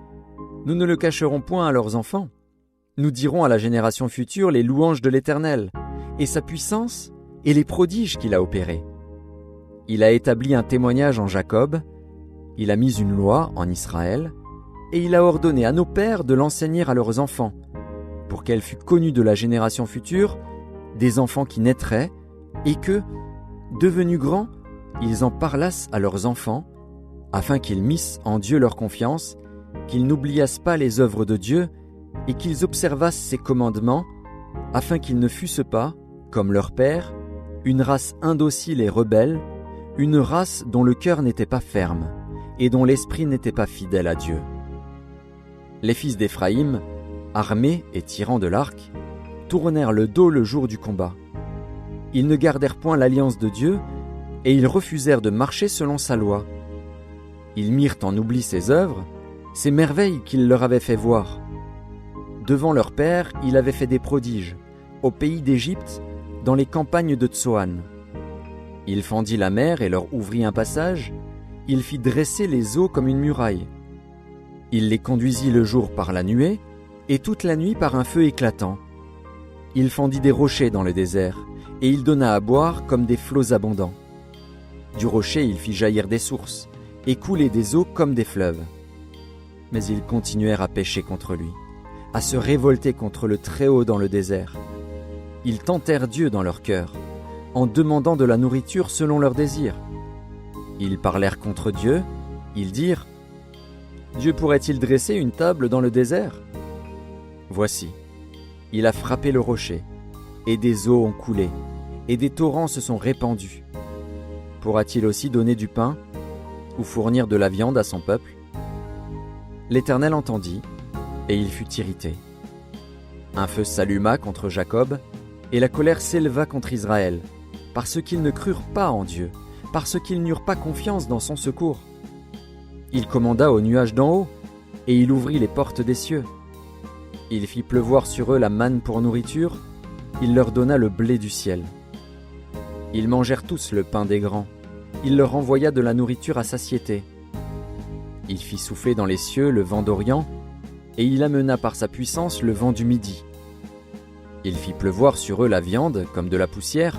nous ne le cacherons point à leurs enfants. Nous dirons à la génération future les louanges de l'Éternel, et sa puissance, et les prodiges qu'il a opérés. Il a établi un témoignage en Jacob, il a mis une loi en Israël, et il a ordonné à nos pères de l'enseigner à leurs enfants, pour qu'elle fût connue de la génération future, des enfants qui naîtraient, et que, devenus grands, ils en parlassent à leurs enfants, afin qu'ils missent en Dieu leur confiance, qu'ils n'oubliassent pas les œuvres de Dieu, et qu'ils observassent ses commandements, afin qu'ils ne fussent pas, comme leur père, une race indocile et rebelle, une race dont le cœur n'était pas ferme, et dont l'esprit n'était pas fidèle à Dieu. Les fils d'Éphraïm, armés et tirant de l'arc, tournèrent le dos le jour du combat. Ils ne gardèrent point l'alliance de Dieu, et ils refusèrent de marcher selon sa loi. Ils mirent en oubli ses œuvres, ses merveilles qu'il leur avait fait voir. Devant leur père, il avait fait des prodiges, au pays d'Égypte, dans les campagnes de Tsoan. Il fendit la mer et leur ouvrit un passage, il fit dresser les eaux comme une muraille. Il les conduisit le jour par la nuée, et toute la nuit par un feu éclatant. Il fendit des rochers dans le désert, et il donna à boire comme des flots abondants. Du rocher il fit jaillir des sources, et couler des eaux comme des fleuves. Mais ils continuèrent à pécher contre lui, à se révolter contre le Très-Haut dans le désert. Ils tentèrent Dieu dans leur cœur, en demandant de la nourriture selon leurs désirs. Ils parlèrent contre Dieu, ils dirent « Dieu pourrait-il dresser une table dans le désert ?» Voici, il a frappé le rocher, et des eaux ont coulé, et des torrents se sont répandus. Pourra-t-il aussi donner du pain, ou fournir de la viande à son peuple? L'Éternel entendit, et il fut irrité. Un feu s'alluma contre Jacob, et la colère s'éleva contre Israël, parce qu'ils ne crurent pas en Dieu, parce qu'ils n'eurent pas confiance dans son secours. Il commanda aux nuages d'en haut, et il ouvrit les portes des cieux. Il fit pleuvoir sur eux la manne pour nourriture, il leur donna le blé du ciel. Ils mangèrent tous le pain des grands, il leur envoya de la nourriture à satiété. Il fit souffler dans les cieux le vent d'Orient, et il amena par sa puissance le vent du Midi. Il fit pleuvoir sur eux la viande comme de la poussière,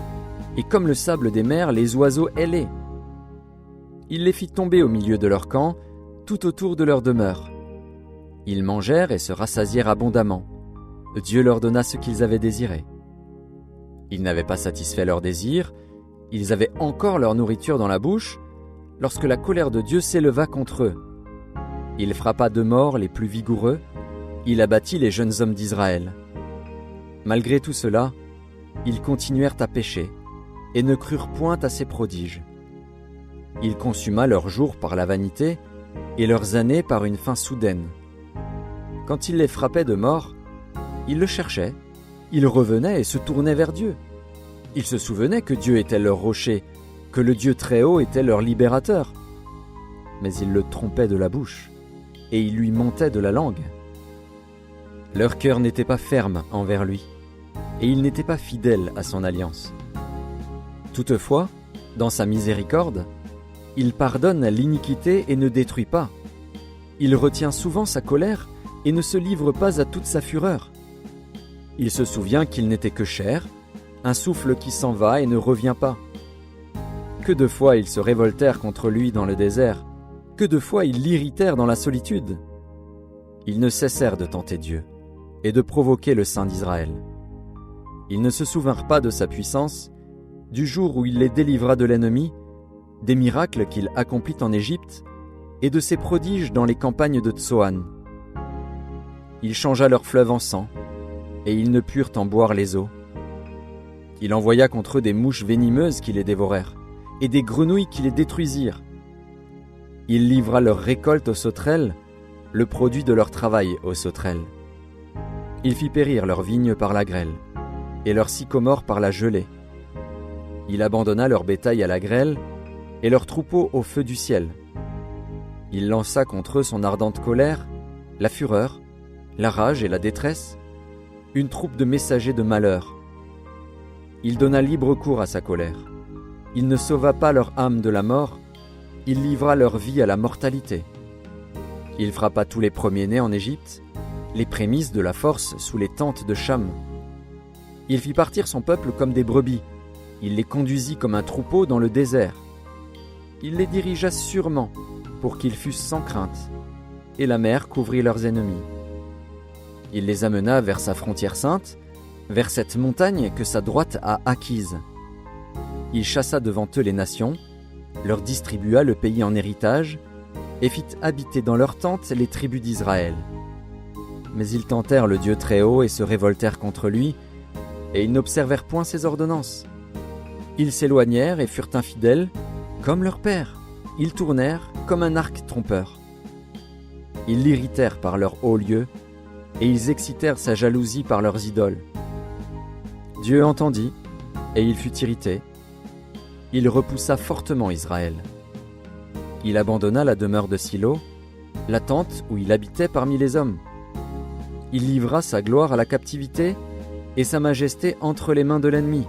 et comme le sable des mers les oiseaux ailés. Il les fit tomber au milieu de leur camp, tout autour de leur demeure. Ils mangèrent et se rassasièrent abondamment. Dieu leur donna ce qu'ils avaient désiré. Ils n'avaient pas satisfait leurs désirs, ils avaient encore leur nourriture dans la bouche, lorsque la colère de Dieu s'éleva contre eux. Il frappa de mort les plus vigoureux, il abattit les jeunes hommes d'Israël. Malgré tout cela, ils continuèrent à pécher et ne crurent point à ses prodiges. Il consuma leurs jours par la vanité et leurs années par une faim soudaine. Quand il les frappait de mort, ils le cherchaient, ils revenaient et se tournaient vers Dieu. Ils se souvenaient que Dieu était leur rocher, que le Dieu Très-Haut était leur libérateur. Mais ils le trompaient de la bouche, et ils lui mentaient de la langue. Leur cœur n'était pas ferme envers lui, et ils n'étaient pas fidèles à son alliance. Toutefois, dans sa miséricorde, il pardonne l'iniquité et ne détruit pas. Il retient souvent sa colère et ne se livre pas à toute sa fureur. Il se souvient qu'il n'était que chair, un souffle qui s'en va et ne revient pas. Que de fois ils se révoltèrent contre lui dans le désert, que de fois ils l'irritèrent dans la solitude. Ils ne cessèrent de tenter Dieu et de provoquer le Saint d'Israël. Ils ne se souvinrent pas de sa puissance, du jour où il les délivra de l'ennemi, des miracles qu'il accomplit en Égypte et de ses prodiges dans les campagnes de Tsoan. Il changea leur fleuve en sang, et ils ne purent en boire les eaux. Il envoya contre eux des mouches venimeuses qui les dévorèrent, et des grenouilles qui les détruisirent. Il livra leur récolte aux sauterelles, le produit de leur travail aux sauterelles. Il fit périr leurs vignes par la grêle, et leurs sycomores par la gelée. Il abandonna leur bétail à la grêle, et leurs troupeaux au feu du ciel. Il lança contre eux son ardente colère, la fureur, la rage et la détresse, une troupe de messagers de malheur. Il donna libre cours à sa colère. Il ne sauva pas leur âme de la mort, il livra leur vie à la mortalité. Il frappa tous les premiers-nés en Égypte, les prémices de la force sous les tentes de Cham. Il fit partir son peuple comme des brebis, il les conduisit comme un troupeau dans le désert. Il les dirigea sûrement pour qu'ils fussent sans crainte, et la mer couvrit leurs ennemis. Il les amena vers sa frontière sainte, vers cette montagne que sa droite a acquise. Il chassa devant eux les nations, leur distribua le pays en héritage, et fit habiter dans leurs tentes les tribus d'Israël. Mais ils tentèrent le Dieu Très-Haut et se révoltèrent contre lui, et ils n'observèrent point ses ordonnances. Ils s'éloignèrent et furent infidèles, comme leur père. Ils tournèrent comme un arc trompeur. Ils l'irritèrent par leurs hauts lieux, et ils excitèrent sa jalousie par leurs idoles. Dieu entendit, et il fut irrité. Il repoussa fortement Israël. Il abandonna la demeure de Silo, la tente où il habitait parmi les hommes. Il livra sa gloire à la captivité et sa majesté entre les mains de l'ennemi.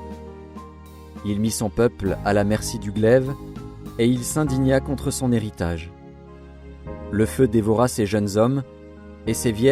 Il mit son peuple à la merci du glaive, et il s'indigna contre son héritage. Le feu dévora ses jeunes hommes, et ses vierges